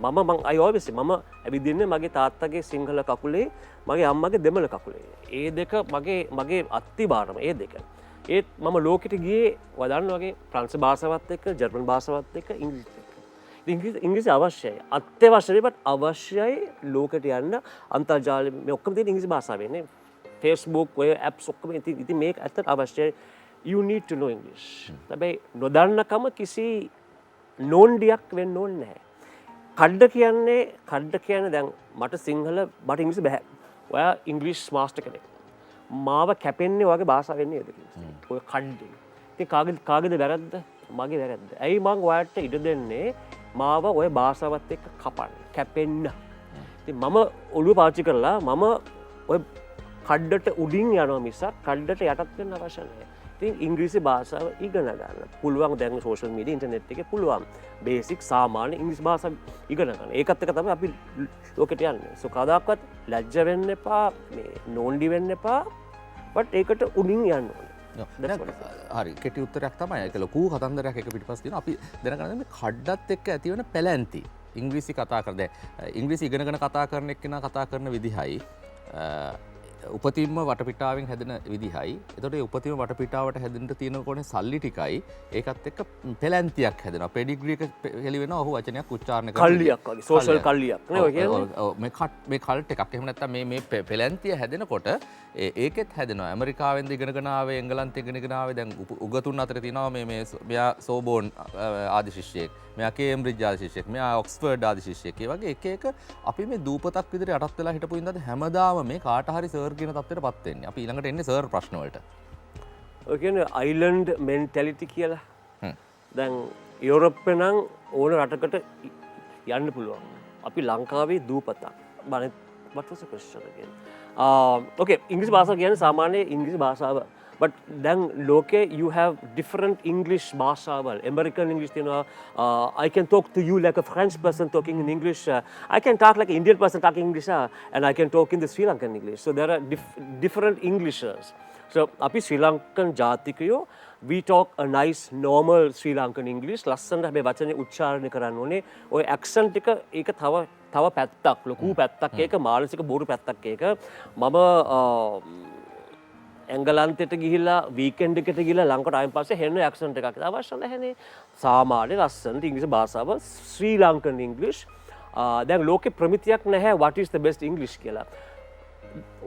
මම අයෝබෙසි මම ඇවිදින්නේ මගේ තාත්තගේ සිංහල කකුලේ මගේ අම්මගේ දෙමළ කකුලේ. ඒ දෙක මගේ අත්තිභාරම ඒ දෙක. ඒත් මම ලෝකෙට ගියේ වදන්න වගේ ප්‍රංශ භාෂාවත් එක්ක ජර්මන් භාෂාවත් එක්ක ඉංග්‍රීසි එක්ක. ඉංග්‍රීසි අවශ්‍යයි. අත්‍යවශ්‍යයි බට් අවශ්‍යයි ලෝකෙට යන්න අන්තර්ජාලය මේ ඔක්කොම තියෙන ඉංග්‍රීසි භාෂාවෙන්නේ. Facebook ඔය apps ඔක්කොම ඉතින් මේක ඇත්තට අවශ්‍යයි. You need to know English. හැබැයි නොදන්නකම කිසි නෝන්ඩියක් වෙන්න ඕනේ නැහැ. කඩ්ඩ කියන්නේ දැන් මට සිංහල මට ඉංග්‍රීසි බෑ. ඔයා ඉංග්‍රීසි මාස්ටර් කෙනෙක්. මාව කැපෙන්නේ ඔයගේ භාෂාවෙන් නේද කියලා. ඔය කඩ්ඩේ. ඉතින් කාගේද වැරද්ද? මගේ වැරද්ද. ඇයි මං ඔයාලට ඉඩ දෙන්නේ මාව ඔය භාෂාවත් එක්ක කපන්න, කැපෙන්න. ඉතින් මම ඔළුව පාවිච්චි කරලා මම ඔය කඩ්ඩට උඩින් යනවා මිසක් කඩ්ඩට යටත් වෙන්න අවශ්‍ය නැහැ. ඉතින් ඉංග්‍රීසි භාෂාව ඉගෙන ගන්න පුළුවන්. දැන් සෝෂල් මීඩියා ඉන්ටර්නෙට් එකේ පුළුවන් බේසික් සාමාන්‍ය ඉංග්‍රීසි භාෂාව ඉගෙන ගන්න. ඒකත් එක්ක තමයි අපි ලෝකෙට යන්නේ. සෝ කවදාකවත් ලැජ්ජ වෙන්න එපා, මේ නෝන්ඩි වෙන්න එපා. බට් ඒකට උඩින් යන්න ඕනේ. හරි කෙටි උත්තරයක් තමයි. ඒක ලොකු කතන්දරයක් එක පිටිපස්ස තියෙනවා. අපි දැනගන්න මේ කඩ්ඩත් එක්ක ඇතිවන පැලැන්ති. ඉංග්‍රීසි කතා කරද ඉංග්‍රීසි ඉගෙනගෙන කතා කරන එක්කෙනා කතා කරන විදිහයි උපතින්ම වටපිටාවෙන් හැදෙන විදිහයි. එතකොට ඒ උපතින්ම වටපිටාවට හැදෙන්න තියෙන කොනේ සල්ලි ටිකයි ඒකත් එක්ක පෙලැන්තියක් හැදෙනවා. පෙඩිග්‍රී එක හෙලි වෙනවා. ඔහු වචනයක් උච්චාරණය කරනවා. කල්ලියක් වගේ සෝෂල් කල්ලියක් නේ ඔය කියන්නේ. මේ කල්ට් එකක්. එහෙම නැත්නම් මේ පෙලැන්තිය හැදෙනකොට ඒකෙත් හැදෙනවා. ඇමරිකාවෙන්ද ඉගෙනගෙන ආවේ, එංගලන්තෙන් ඉගෙනගෙන ආවේ. දැන් උගතුන් අතර තියෙනවා මේ මෙයා සෝබෝන් ආදි ශිෂ්‍යයෙක්. මෙයා කේම්බ්‍රිජ් ආදි ශිෂ්‍යයෙක්. මෙයා ඔක්ස්ෆර්ඩ් ආදි ශිෂ්‍යයෙක්. ඒ වගේ එක අපි මේ දූපතක් විදිහට යටත් වෙලා හිටපු ඉඳන් හැමදාම මේ කාට හරි සර් කියන තත්ත්වයට පත් වෙන්නේ. අපි ඊළඟට එන්නේ සර් ප්‍රශ්න වලට. ඔය කියන්නේ අයිලන්ඩ් මෙන්ටැලිටි කියලා. දැන් යුරෝපේ නම් ඕන රටකට යන්න පුළුවන්. අපි ලංකාවේ දූපතක්. බලන්න what was the question again? Okay, ඉංග්‍රීසි භාෂාව කියන්නේ සාමාන්‍ය ඉංග්‍රීසි භාෂාව. But then ලෝකේ you have different English භාෂාවල්. American English තියෙනවා. I can talk to you like a French person talking in English. I can talk like an Indian person talking English and I can talk in the Sri Lankan English. So there are different Englishes. So අපි ශ්‍රී Lankan ජාතිකයෝ we talk a nice normal Sri Lankan English. ලස්සනට හැබැයි වචනේ උච්චාරණය කරන්න ඕනේ. ඔය accent එක ඒක තව පැත්තක් ලොකු පැත්තක් ඒක මානසික බොරු පැත්තක් ඒක. මම එංගලන්තයට ගිහිල්ලා වීකෙන්ඩ් එකට ගිහිල්ලා ලංකාවට ආවෙන් පස්සේ හෙන්න ඇක්සන්ට් එකක් අවශ්‍ය නැහැනේ. සාමාන්‍ය ලස්සනට ඉංග්‍රීසි භාෂාව ශ්‍රී ලංකන් ඉංග්‍රීසි. දැන් ලෝකේ ප්‍රමිතියක් නැහැ what is the best English කියලා.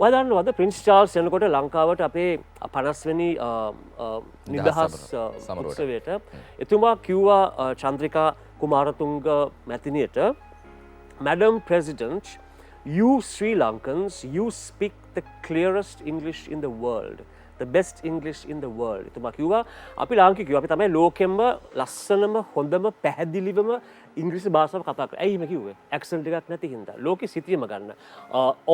ඔය දන්නවද ප්‍රින්ස් චාල්ස් එනකොට ලංකාවට අපේ 50 වෙනි නිදහස් උත්සවයට එතුමා කිව්වා Chandrika Kumaratunga මැතිණියට Madam President, you Sri Lankans, you speak the clearest English in the world. The best English in the world. එතුමා කිව්වා අපි ලාංකිකයෝ අපි තමයි ලෝකෙම ලස්සනම හොඳම පැහැදිලිවම ඉංග්‍රීසි භාෂාව කතා කරන්නේ. ඇයි එහෙම කිව්වේ? accent එකක් නැති හින්දා. ලෝකෙ සිටියම ගන්න.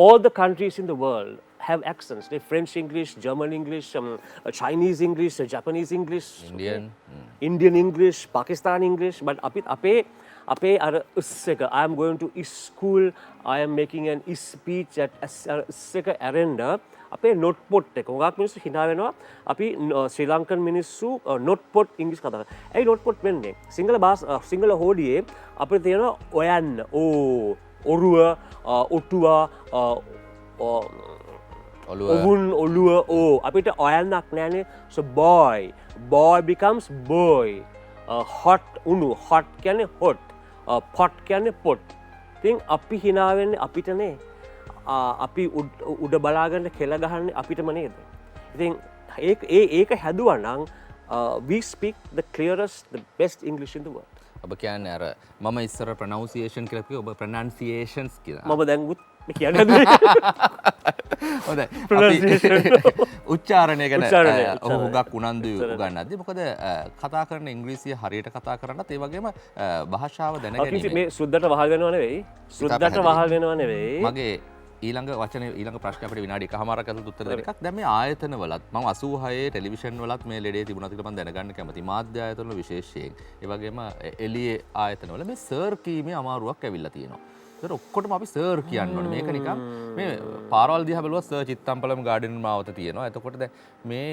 All the countries in the world have accents. They French English, German English, Chinese English, Japanese English, Indian English, Pakistani English. But අපේ අර එක I am going to school, I am making an speech at එක ඇරෙන්න අපේ note පොට් එක. හුඟක් මිනිස්සු hina වෙනවා අපි ශ්‍රී ලංකන් මිනිස්සු නොට් පොට් ඉංග්‍රීසි කතා කරනවා. ඇයි නොට් පොට් වෙන්නේ? සිංහල හෝඩියේ අපිට තියෙනවා ඔයන්න, ඔරුව, ඔටුවා, ඔවුන්, ඔළුව, අපිට ඔයන්නක් නෑනේ. So boy becomes boy. hot උණු, hot කියන්නේ hot, pot කියන්නේ pot. ඉතින් අපි hina වෙන්නේ අපිටනේ. අපි උඩ බලාගන්න කෙල ගහන්නේ අපිටම නේද? ඉතින් ඒක හැදුවා නම් we speak the clearest, the best English in the world. ඔබ කියන්නේ අර මම ඉස්සර ප්‍රොනවුන්සියේෂන් කියලා කිව්වා ඔබ ප්‍රොනන්සියේෂන්ස් කියලා. මම දැන් කියන්නේ හොඳයි. උච්චාරණය ගැන ඔහු හුඟක් උනන්දුයි උගන්වද්දී. මොකද කතා කරන ඉංග්‍රීසිය හරියට කතා කරන්නත් ඒ වගේම භාෂාව දැනගැනීම. මේ සුද්දට වහල් වෙනව නෙවෙයි. සුද්දට වහල් වෙනව නෙවෙයි. මගේ ඊළඟ ප්‍රශ්න අපිට විනාඩි එකමාරක් ඇතුළත උත්තර දෙන්න එකක්. දැන් මේ ආයතන වලත් මම 86 ටෙලිවිෂන් වලත් මේ ලෙඩේ තිබුණා කියලා මම දැනගන්න කැමතියි. මාධ්‍ය ආයතන වල විශේෂයෙන්. ඒ වගේම එළියේ ආයතන වල මේ සර් කීමේ අමාරුවක් ඇවිල්ලා තියෙනවා. ඒතර ඔක්කොටම අපි සර් කියන්න ඕනේ. මේක නිකන් මේ පාරවල් දිහා බැලුවා සර් චිත්තම්පලම් ගාඩන් මාවත තියෙනවා. එතකොට දැන් මේ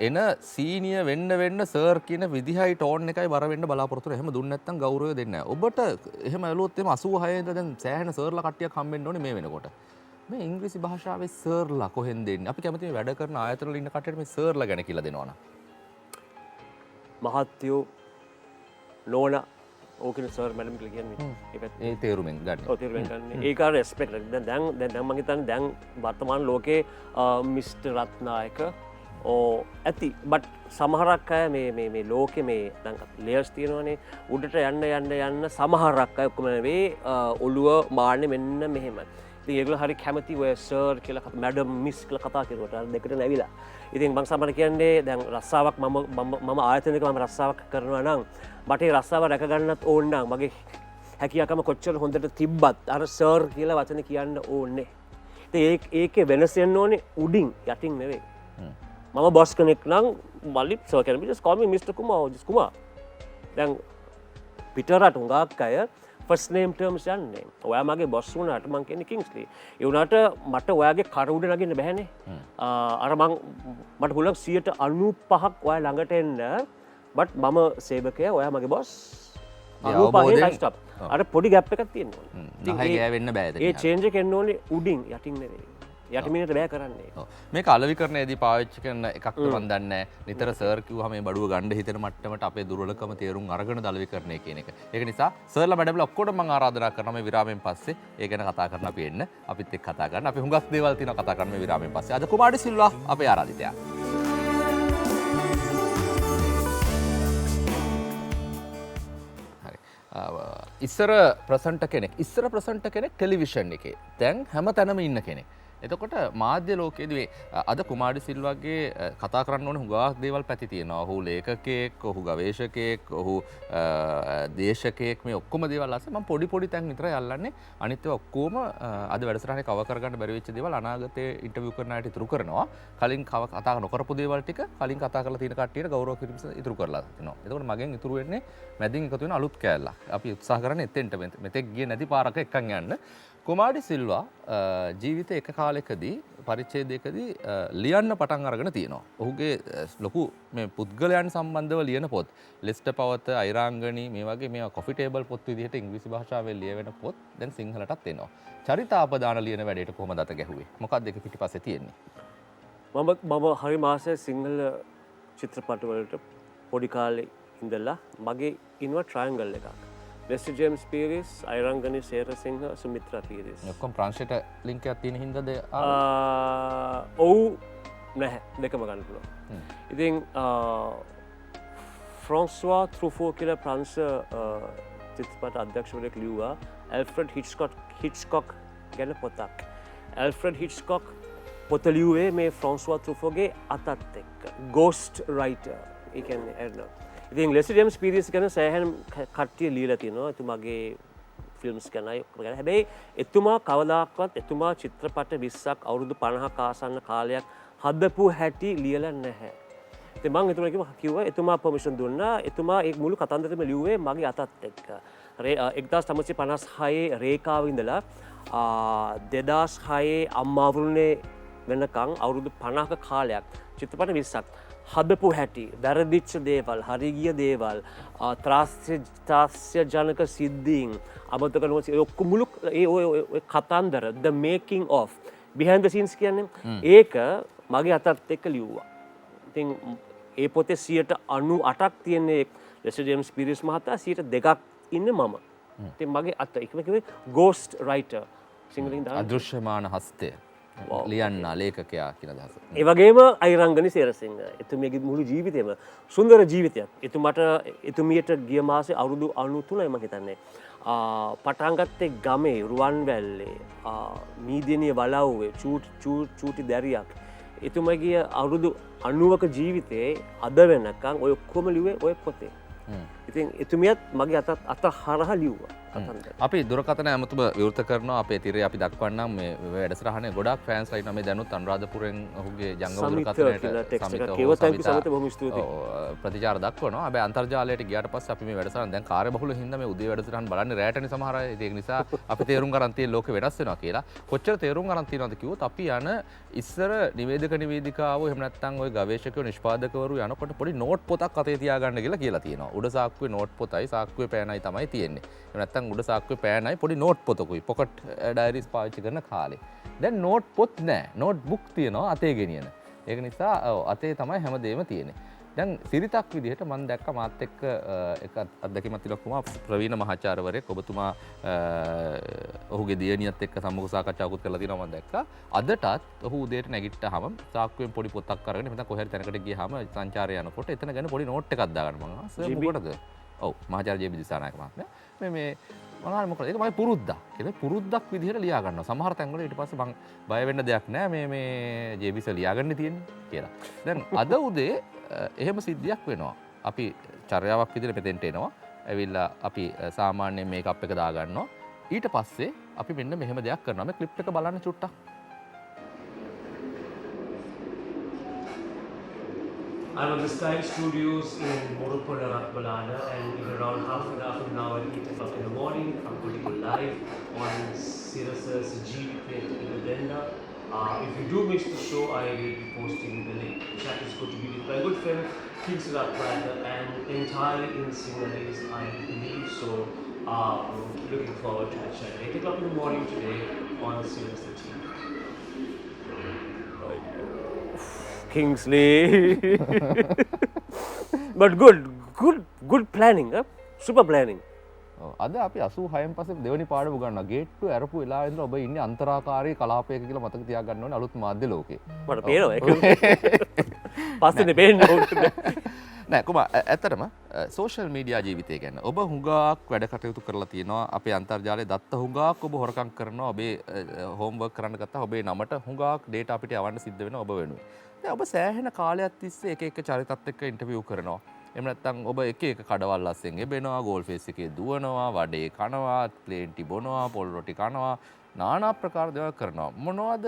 එන සීනියර් වෙන්න සර් කියන විදිහයි ටෝන් එකයි බර වෙන්න බලාපොරොත්තු වෙනවා. එහෙම දුන්නේ නැත්නම් ගෞරවය දෙන්නේ නැහැ. ඔබට එහෙම ඇලුවොත් එimhe 86 ඉඳන් දැන් සෑහෙන සර්ලා කට්ටියක් හම්බෙන්න ඕනේ මේ වෙනකොට. මේ ඉංග්‍රීසි භාෂාවේ සර්ලා කොහෙන්ද එන්නේ? අපි කැමති මේ වැඩ කරන ආයතන වල ඉන්න කට්ටියට මේ සර්ලා ගැන කියලා දෙනවනම්. මහත්යෝ නෝනා ඕකන සර් මැඩම් කියලා කියන්නේ. ඒ තේරුමෙන් ගන්න. ඔව් තේරුමෙන් ගන්න. ඒක අර රෙස්පෙක්ට් එක. දැන් මම හිතන්නේ දැන් වර්තමාන ලෝකේ මිස්ටර් රත්නායක ඇති. බට් සමහරක් අය මේ ලෝකේ මේ දැන් ලේයර්ස් තියෙනවනේ උඩට යන්න සමහරක් අය ඔක්කොම නෙවෙයි ඔළුව මාන්නේ මෙන්න මෙහෙම. ඉතින් ඒගොල්ලෝ හරි කැමති ඔය සර් කියලා මැඩම් මිස් කියලා කතා කරුවට අර දෙකට නැවිලා. ඉතින් මම සමහර කියන්නේ දැන් රස්සාවක් මම ආයතනයක මම රස්සාවක් කරනවා නම් මට ඒ රස්සාව රැක ගන්නත් ඕන නම් මගේ හැකියාකම කොච්චර හොඳට තිබ්බත් අර සර් කියලා වචන කියන්න ඕනේ. ඉතින් ඒකේ වෙනස වෙන්න ඕනේ උඩින් යටින් නෙවෙයි. මම බොස් කෙනෙක් නම් මල්ලි සර් කියන just call me Mr. Kumar or just Kumar. දැන් පිටරට හුඟක් අය ෆස්ට් නේම් ටර්ම්ස් යන්නේ. ඔයා මගේ බොස් වුණාට මං කියන්නේ කිංස්ලි. ඒ වුණාට මට ඔයාගේ කර උඩ නගින්න බෑනේ. අර මට පුළුවන් 95ක් ඔයා ළඟට එන්න. බට් මම සේවකයා ඔයා මගේ බොස්. 95 හයි ස්ටොප්. අර පොඩි ගැප් එකක් තියෙනවා. නහය ගෑවෙන්න බෑද? ඒ චේන්ජ් එක එන්න ඕනේ උඩින් යටින් නෙවෙයි. යටිමිනට බෑ කරන්නේ. මේක අලෙවිකරණයේදී පාවිච්චි කරන එකක් මම දන්නේ නැහැ. නිතර සර් කිව්වම මේ බඩුව ගන්න හිතෙන මට්ටමට අපේ දුර්වලකම තේරුම් අරගෙන අලෙවිකරණය කියන එක. ඒක නිසා සර්ලා මැඩම්ලා ඔක්කොටම මම ආරාධනා කරනවා මේ විරාමයෙන් පස්සේ ඒ ගැන කතා කරන්න අපි එන්න. අපිත් එක්ක කතා කරන්න. අපි හුඟක් දේවල් තියෙනවා කතා කරන්න මේ විරාමයෙන් පස්සේ. අද කුමාරි සිල්වා අපේ ආරාධිතයා. ඉස්සර ප්‍රසන්ට කෙනෙක් ටෙලිවිෂන් එකේ දැන් හැම තැනම ඉන්න කෙනෙක්. එතකොට මාධ්‍ය ලෝකයේදී අද කුමාරි සිල්වාගේ කතා කරන්න ඕනේ හුඟක් දේවල් පැති තියෙනවා. ඔහු ලේඛකයෙක්, ඔහු ගවේෂකයෙක්, ඔහු දේශකයෙක් මේ ඔක්කොම දේවල් අස්සේ මම පොඩි තැන් විතරයි අල්ලන්නේ. අනිත් ඒවා ඔක්කොම අද වැඩසටහනේ කව කරගන්න බැරි වෙච්ච දේවල් අනාගතයේ ඉන්ටර්විව් කරන අයට ඉතුරු කරනවා. කලින් කතා නොකරපු දේවල් ටික කලින් කතා කරලා තියෙන කට්ටියට ගෞරව කිරීම ඉතුරු කරලා තිනවා. එතකොට මගෙන් ඉතුරු වෙන්නේ මැදින් එකතු වෙන අලුත් කෑල්ලක්. අපි උත්සාහ කරන්නේ එතෙන්ට මෙතෙක් ගියේ නැති පාරක එක්කන් යන්න. කුමාරි සිල්වා ජීවිතේ එක කාලෙකදී පරිච්ඡේදයකදී ලියන්න පටන් අරගෙන තියෙනවා. ඔහුගේ ලොකු මේ පුද්ගලයන් සම්බන්ධව ලියන පොත් ලෙස්ටර් පවත, අයිරාංගනී මේ වගේ මේවා කොෆි ටේබල් පොත් විදිහට ඉංග්‍රීසි භාෂාවෙන් ලියවෙන පොත් දැන් සිංහලටත් එනවා. චරිතාපදාන ලියන වැඩේට කොහොමද අත ගැහුවේ? මොකක්ද ඒක පිටිපස්සේ තියෙන්නේ? මම හරි මාසයේ සිංහල චිත්‍රපට වලට පොඩි කාලේ ඉඳලා මගේ ඉන්නවා ට්‍රයැන්ගල් එකක්. ලෙස්ටර් ජේම්ස් පීරිස්, අයිරංගනී සේරසිංහ, සුමිත්‍රා පීරිස්. ඔක්කොම ප්‍රංශයට ලින්ක් එකක් තියෙන හින්දාද? ඔව් නැහැ දෙකම ගන්න පුළුවන්. ඉතින් ෆ්‍රාන්ස්වා ට්‍රූෆෝ කියලා ප්‍රංශ චිත්‍රපට අධ්‍යක්ෂවරයෙක් ලිව්වා ඇල්ෆ්‍රඩ් හිච්කොක් ගැන පොතක්. ඇල්ෆ්‍රඩ් හිච්කොක් පොත ලිව්වේ මේ ෆ්‍රාන්ස්වා ට්‍රූෆෝගේ අතත් එක්ක. Ghost writer. ඒ කියන්නේ එර්නෝ. ඉතින් ලෙස්ටර් ජේම්ස් පීරිස් ගැන සෑහෙන කට්ටිය ලියලා තියෙනවා. එතුමාගේ ෆිල්ම්ස් ගැනයි ඔක්කොම ගැන. හැබැයි එතුමා කවදාකවත් එතුමා චිත්‍රපට 20ක් අවුරුදු 50ක ආසන්න කාලයක් හදපු හැටි ලියලා නැහැ. ඉතින් මම එතුමාට කිව්වා එතුමා පර්මිෂන් දුන්නා. එතුමා ඒ මුළු කතන්දරෙම ලිව්වේ මගේ අතත් එක්ක. 1956 රේඛාව ඉඳලා 2006 අම්මාවරුනේ වෙනකං අවුරුදු 50ක කාලයක් චිත්‍රපට 20ක් හදපු හැටි වැරදිච්ච දේවල් හරිගිය දේවල් ත්‍රාස්‍ය ජනක සිද්ධීන් අමතක නොවන ඔක්කොම මුළු ඒ කතන්දර the making of behind the scenes කියන්නේ ඒක මගේ අතත් එක්ක ලිව්වා. ඉතින් ඒ පොතේ 98ක් තියෙන්නේ ලෙස්ටර් ජේම්ස් පීරිස් මහතා 2ක් ඉන්නේ මම. ඉතින් මගේ අත එකම කිව්වේ ghost writer සිංහලෙන් දාන්න අදෘශ්‍යමාන හස්තය ලියන්න ලේඛකයා කියන අදහස. ඒ වගේම අයිරංගනි සේරසිංහ එතුමියගේ මුළු ජීවිතේම සුන්දර ජීවිතයක්. එතුමියට ගිය මාසේ අවුරුදු 93යි මම හිතන්නේ. පටන් ගත්තේ ගමේ රුවන්වැල්ලේ මීදිනිය වලව්වේ චූටි දැරියක්. එතුමගේ අවුරුදු 90ක ජීවිතේ අද වෙනකන් ඔය ඔක්කොම ලිව්වේ ඔය පොතේ. ඉතින් එතුමියත් මගේ අත හරහා ලිව්වා. අපි දුරකථන ඇමතුම විවෘත කරනවා අපේ තිරේ අපි දක්වන්නම් මේ වැඩසටහනේ ගොඩක් ෆෑන්ස් ලයින් මේ දැනුත් අනුරාධපුරෙන් ඔහුගේ ජංගම දුරකථනයට ප්‍රතිචාර දක්වනවා. හැබැයි අන්තර්ජාලයට ගියාට පස්සේ අපි මේ වැඩසටහන දැන් කාර්යබහුල හින්දා මේ උදේ වැඩසටහන බලන්නේ රැටනේ සමහර අය. ඒක නිසා අපි තේරුම් ගන්න තියෙන ලෝකෙ වෙනස් වෙනවා කියලා. කොච්චර තේරුම් ගන්න තියෙනවද කිව්වොත් අපි යන ඉස්සර නිවේදිකාවෝ එහෙම නැත්නම් ওই ගවේෂකයෝ නිෂ්පාදකවරු යනකොට පොඩි නෝට් පොතක් අතේ තියාගන්න කියලා තියෙනවා. උඩ සාක්කුවේ නෝට් පොතයි සාක්කුවේ පෑනයි තමයි තියෙන්නේ. එහෙම නැත්නම් උඩ සාක්කුවේ පෑනයි පොඩි නෝට් පොතකුයි පොකට් ඩයරිස් පාවිච්චි කරන කාලේ. දැන් නෝට් පොත් නැහැ. නෝට් බුක් තියෙනවා අතේ ගෙනියන. ඒක නිසා අතේ තමයි හැමදේම තියෙන්නේ. දැන් සිරිතක් විදිහට මම දැක්ක මාත් එක්ක එක අත්දැකීමක් තිලක්කුමා ප්‍රවීණ මහාචාර්යවරයෙක් ඔබතුමා ඔහුගේ දියණියත් එක්ක සම්මුඛ සාකච්ඡාවකුත් කරලා තියෙනවා මම දැක්කා. අදටත් ඔහු උදේට නැගිට්ටාම සාක්කුවෙන් පොඩි පොතක් අරගෙන මෙතන කොහේ හරි තැනකට ගියාම සංචාරය යනකොට එතන ගැන පොඩි නෝට් එකක් දාගන්න මම. සර් මොකටද? ඔව් මහාචාර්ය ජේ.බී. දිසානායක මහත්මයා. මේ මොකද ඒක මගේ පුරුද්දක්. ඒක පුරුද්දක් විදිහට ලියා ගන්නවා. සමහර තැන්වල ඊට පස්සේ මං බය වෙන්න දෙයක් නැහැ මේ ජේ.බී. සර් ලියාගන්න තියෙන්නේ කියලා. දැන් අද උදේ එහෙම සිද්ධියක් වෙනවා. අපි චර්යාවක් විදිහට මෙතෙන්ට එනවා. ඇවිල්ලා අපි සාමාන්‍යයෙන් මේකප් එක දාගන්නවා. ඊට පස්සේ අපි මෙන්න මෙහෙම දෙයක් කරනවා. මේ ක්ලිප් එක බලන්න චුට්ටක්. I'm at the Sky Studios in Morupala, Ratmalana, and in around half an hour, 8 o'clock in the morning, I'm going to go live on Sirius's GP Agenda. If you do miss the show, I will be posting the link. The chat is going to be with my good friend Kingsley Ratmalana and entirely in Sinhalese, I believe. So, looking forward to the chat. 8 o'clock in the morning today on Sirius TV. Kingsley. But good planning, huh? Super planning. අද අපි 86න් පස්සේ දෙවෙනි පාඩම ගන්නවා. ගේට්ටුව ඇරපු වෙලාවෙ ඉඳලා ඔබ ඉන්නේ අන්තරාකාරී කලාපයක කියලා මතක තියාගන්න ඕනේ අලුත් මාධ්‍ය ලෝකේ. මට පේනවා ඒක. පස්සේනේ පේන්නේ ඕනේ. නෑ කොහොම ඇත්තටම සෝෂල් මීඩියා ජීවිතය ගැන ඔබ හුඟක් වැඩ කටයුතු කරලා තියෙනවා. අපේ අන්තර්ජාලයේ දත්ත හුඟක් ඔබ හොරකම් කරනවා. ඔබේ හෝම්වර්ක් කරන්න ගත්තා. ඔබේ නමට හුඟක් data අපිට යවන්න සිද්ධ වෙනවා ඔබ වෙනුවෙන්. දැන් ඔබ සෑහෙන කාලයක් තිස්සේ එක චරිතත් එක්ක ඉන්ටර්විව් කරනවා. එහෙම නැත්නම් ඔබ එක කඩවල් අස්සෙන් එබෙනවා, ගෝල් ෆේස් එකේ දුවනවා, වඩේ කනවා, ප්ලේන්ටි බොනවා, පොල් රොටි කනවා, নানা ප්‍රකාර දේවල් කරනවා. මොනවද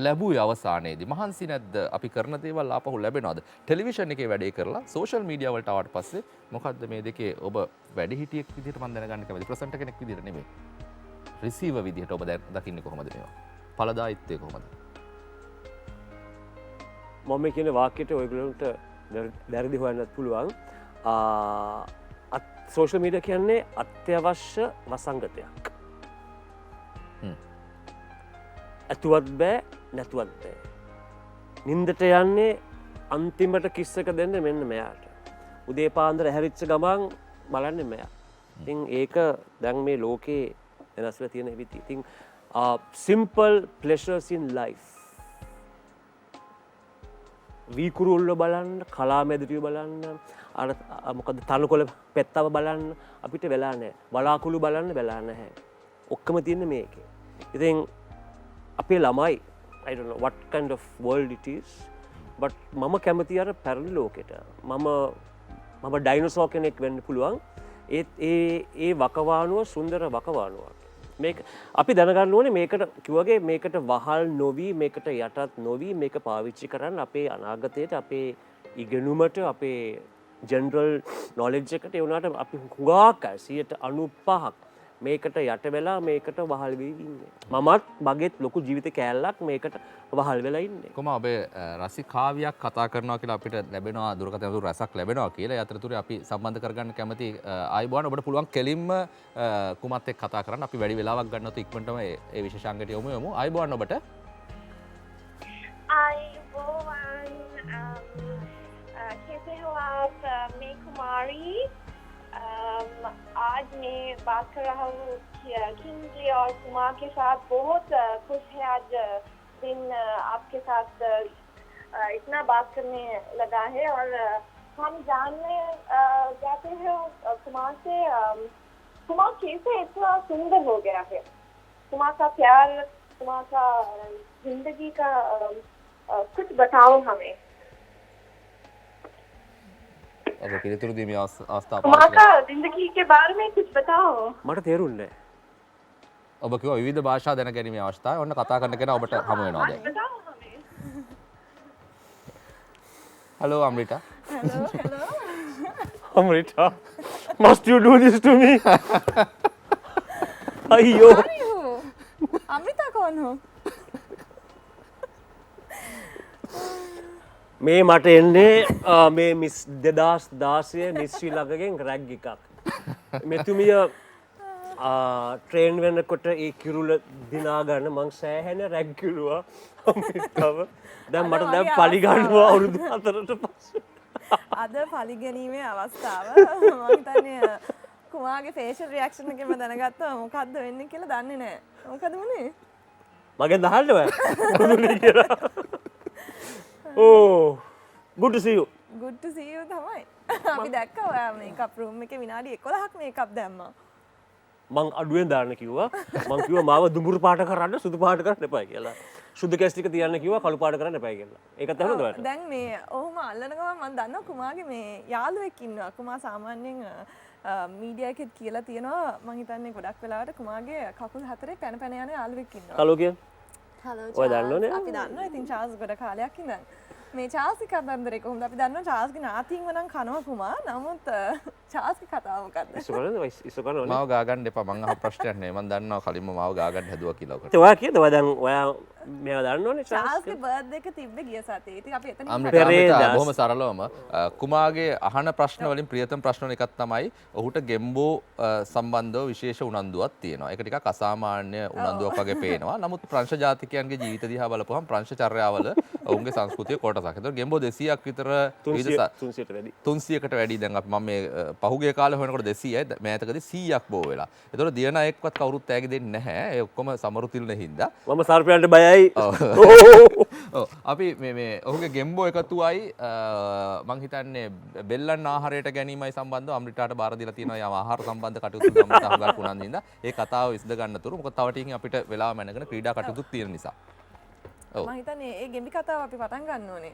ලැබුවේ අවසානයේදී? මහන්සි නැද්ද? අපි කරන දේවල් ආපහු ලැබෙනවද? ටෙලිවිෂන් එකේ වැඩේ කරලා සෝෂල් මීඩියා වලට ආවට පස්සේ මොකද්ද මේ දෙකේ ඔබ වැඩිහිටියෙක් විදිහට මම දැනගන්න කැමතියි. ප්‍රසන්ටර් කෙනෙක් විදිහට නෙමෙයි. රිසීවර් විදිහට ඔබ දකින්නේ කොහොමද මේවා? ඵලදායීත්වය කොහොමද? මම කියන වාක්‍යයට ඔයගොල්ලන්ට වැරදි හොයන්නත් පුළුවන්. සෝෂල් මීඩියා කියන්නේ අත්‍යවශ්‍ය වසංගතයක්. ඇතුවත් බෑ නැතුවත් බෑ. නින්දට යන්නේ අන්තිමට කිස් එක දෙන්න මෙන්න මෙයාට. උදේ පාන්දර හැරිච්ච ගමන් බලන්නේ මෙයා. ඉතින් ඒක දැන් මේ ලෝකේ වෙනස් වෙලා තියෙන විදිහ. ඉතින් simple pleasures in life. වීකුරුල්ල බලන්න, කලා මැදිරිය බලන්න, අර මොකද තනකොළ පෙත්තව බලන්න අපිට වෙලා නැහැ. වලාකුළු බලන්න වෙලා නැහැ. ඔක්කොම තියෙන්නේ මේකේ. ඉතින් අපේ ළමයි I don't know what kind of world it is, but මම කැමති අර පැරණි ලෝකෙට. මම ඩයිනෝසෝර් කෙනෙක් වෙන්න පුළුවන්. ඒ වකවානුව සුන්දර වකවානුවක්. මේක අපි දැනගන්න ඕනේ මේකට කිව්වගේ මේකට වහල් නොවි මේකට යටත් නොවි මේක පාවිච්චි කරන්න අපේ අනාගතයට අපේ ඉගෙනුමට අපේ ජෙනරල් නොලෙජ් එකට ඒ වුණාට අපි හුඟක් 95ක් මේකට යට වෙලා මේකට වහල් වී ඉන්නේ. මමත් මගේත් ලොකු ජීවිත කෑල්ලක් මේකට වහල් වෙලා ඉන්නේ. කොම ඔබේ රසිකාවියක් කතා කරනවා කියලා අපිට ලැබෙනවා දුරකථන ඇතුළු රසක් ලැබෙනවා කියලා. ඒ අතරතුරේ අපි සම්බන්ධ කරගන්න කැමති ආයිබෝන් ඔබට පුළුවන් කෙලින්ම කුමත් එක්ක කතා කරන්න. අපි වැඩි වෙලාවක් ගන්න නැතුව ඉක්මනටම ඒ විශේෂාංගයට යමු. ආයිබෝන් ඔබට. आयुबोवन कैसे हो आप मैं कुमारी आज मैं बात कर रहा हूँ किंगली और कुमार के साथ बहुत खुश है आज दिन आपके साथ इतना बात करने लगा है और हम जानने जाते हैं कुमार से कुमार कैसे इतना सुंदर हो गया है कुमार का प्यार कुमार का जिंदगी का कुछ बताओ हमें ඔබ පිළිතුරු දීමේ අවස්ථාව कुमार का जिंदगी के बारे में कुछ बताओ මට තේරුන්නේ ඔබ කිව්වා විවිධ භාෂා දැන ගැනීමේ අවස්ථාව. ඔන්න කතා කරන්න කෙනා ඔබට හමු වෙනවා දැන්. बताओ हमें hello Amritha. Amrita, must you do this to me? අයියෝ अमृता कौन हो? මේ මට එන්නේ මේ මිස් 2016 මිස් ශ්‍රී ලංකගෙන් රැග් එකක්. මෙතුමිය ට්‍රේන් වෙනකොට ඒ කිරුල දිනා ගන්න මං සෑහෙන රැග් කිරුවා අමෘතාව. දැන් මට දැන් පලි ගන්නවා අවුරුදු 4ට පස්සේ. අද පලිගැනීමේ අවස්ථාව මම හිතන්නේ කුමාගේ ෆේෂල් රියැක්ෂන් එකෙන්ම දැනගත්තා මොකද්ද වෙන්නේ කියලා දන්නේ නැහැ. මොකද වුනේ? මගෙන් දහන්න ඔය මොනුනේ කියලා. ඕ good to see you. good to see you තමයි. අපි දැක්කා ඔයා මේකප් රූම් එකේ විනාඩි 11ක් මේකප් දැම්මා. මං අඩුවෙන් දාන්න කිව්වා. මං කිව්වා මාව දුඹුරු පාට කරන්න සුදු පාට කරන්න එපා කියලා. සුදු කැස් ටික තියන්න කිව්වා කළු පාට කරන්න එපා කියලා. ඒකත් අහනද ඔයාලට? දැන් මේ ඔහොම අල්ලන ගමන් මම දන්නවා කුමාගේ මේ යාළුවෙක් ඉන්නවා. කුමා සාමාන්‍යයෙන් මීඩියා එකෙත් කියලා තියෙනවා මං හිතන්නේ ගොඩක් වෙලාවට කුමාගේ කකුල් හතරේ පැන පැන යන යාළුවෙක් ඉන්නවා. කලෝ කියන්නේ? හලෝ ඔය දන්නවනේ? අපි දන්නවා. ඉතින් චාල්ස් ගොඩ කාලයක් ඉඳන් මේ චාල්ස්ගේ කතන්දරේ කොහොමද? අපි දන්නවා චාල්ස්ගේ නාතියින්ව නම් කනවා කුමා. නමුත් චාල්ස්ගේ කතාව මොකද්ද? ඉස්සු කරන්නේ ඉස්සු කරනවා. මාව ගා ගන්න එපා. මං අහ ප්‍රශ්නයක් නෙවෙයි. මං දන්නවා කලින්ම මාව ගා ගන්න හැදුවා කියලා ඔකට. ඔයා කියද ඔයා දැන් ඔයා මේවා දන්නවනේ චාල්ස්ගේ බර්ත්ඩේ එක තිබ්බේ ගිය සතියේ. ඉතින් අපි එතනින් අමෘතා බොහොම සරලවම කුමාගේ අහන ප්‍රශ්න වලින් ප්‍රියතම ප්‍රශ්න වල එකක් තමයි ඔහුට ගෙම්බෝ සම්බන්ධව විශේෂ උනන්දුවක් තියෙනවා. ඒක ටිකක් අසාමාන්‍ය උනන්දුවක් වගේ පේනවා. නමුත් ප්‍රංශ ජාතිකයන්ගේ ජීවිත දිහා බලපුවම ප්‍රංශ චර්යාවල ඔවුන්ගේ සංස්කෘතිය කොටසක්. ඒතකොට ගෙම්බෝ 200ක් විතර 300ට වැඩි. 300කට වැඩි. දැන් අපි මම මේ පහුගිය කාලේ හොයනකොට 200යි මෑතකදී 100ක් බෝ වෙලා. ඒතකොට දියන එක්වත් කවුරුත් තෑගි දෙන්නේ නැහැ. ඒ ඔක්කොම සමරු තිල්න හින්දා. මම සර්පයන්ට බයයි. අපි මේ ඔහුගේ ගෙම්බෝ එකතුවයි මං හිතන්නේ බෙල්ලන් ආහාරයට ගැනීමයි සම්බන්ධව අමෘතාට බාර දීලා තියෙනවා යම් ආහාර සම්බන්ධ කටයුතු ගම්මත හුඟක් උනන්දු හින්දා ඒ කතාව විසඳ ගන්න තුරු මොකද තව ටිකකින් අපිට වෙලාව මැනගෙන ක්‍රීඩා කටයුතුත් තියෙන නිසා. මම හිතන්නේ ඒ ගෙම්බි කතාව අපි පටන් ගන්න ඕනේ.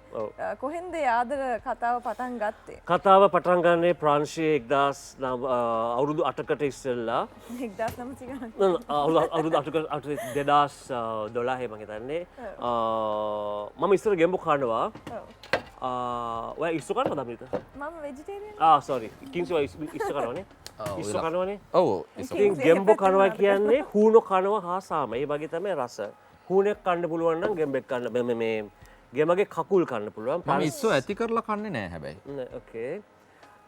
කොහෙන්ද ආදර කතාව පටන් ගත්තේ? කතාව පටන් ගන්නේ ප්‍රංශයේ 1000 අවුරුදු 8කට ඉස්සෙල්ලා 1900 ගණන්. අවුරුදු 8කට 2012 මම හිතන්නේ මම ඉස්සර ගෙම්බෝ කනවා. ඔය ඉස්සු කනවද අපිට? මම වෙජිටේරියන්. සෝරි කිංස් ඔය ඉස්සු කනවනේ. ඉස්සු කනවනේ. ඔව් ඉතින් ගෙම්බෝ කනවා කියන්නේ හූනෝ කනවා හා සාම. ඒ වගේ තමයි රස. හූනෙක් කන්න පුළුවන් නම් ගෙම්බෙක් කන්න මේ ගෙමගේ කකුල් කන්න පුළුවන්. මම ඉස්සෝ ඇති කරලා කන්නේ නැහැ හැබැයි. ඕකේ.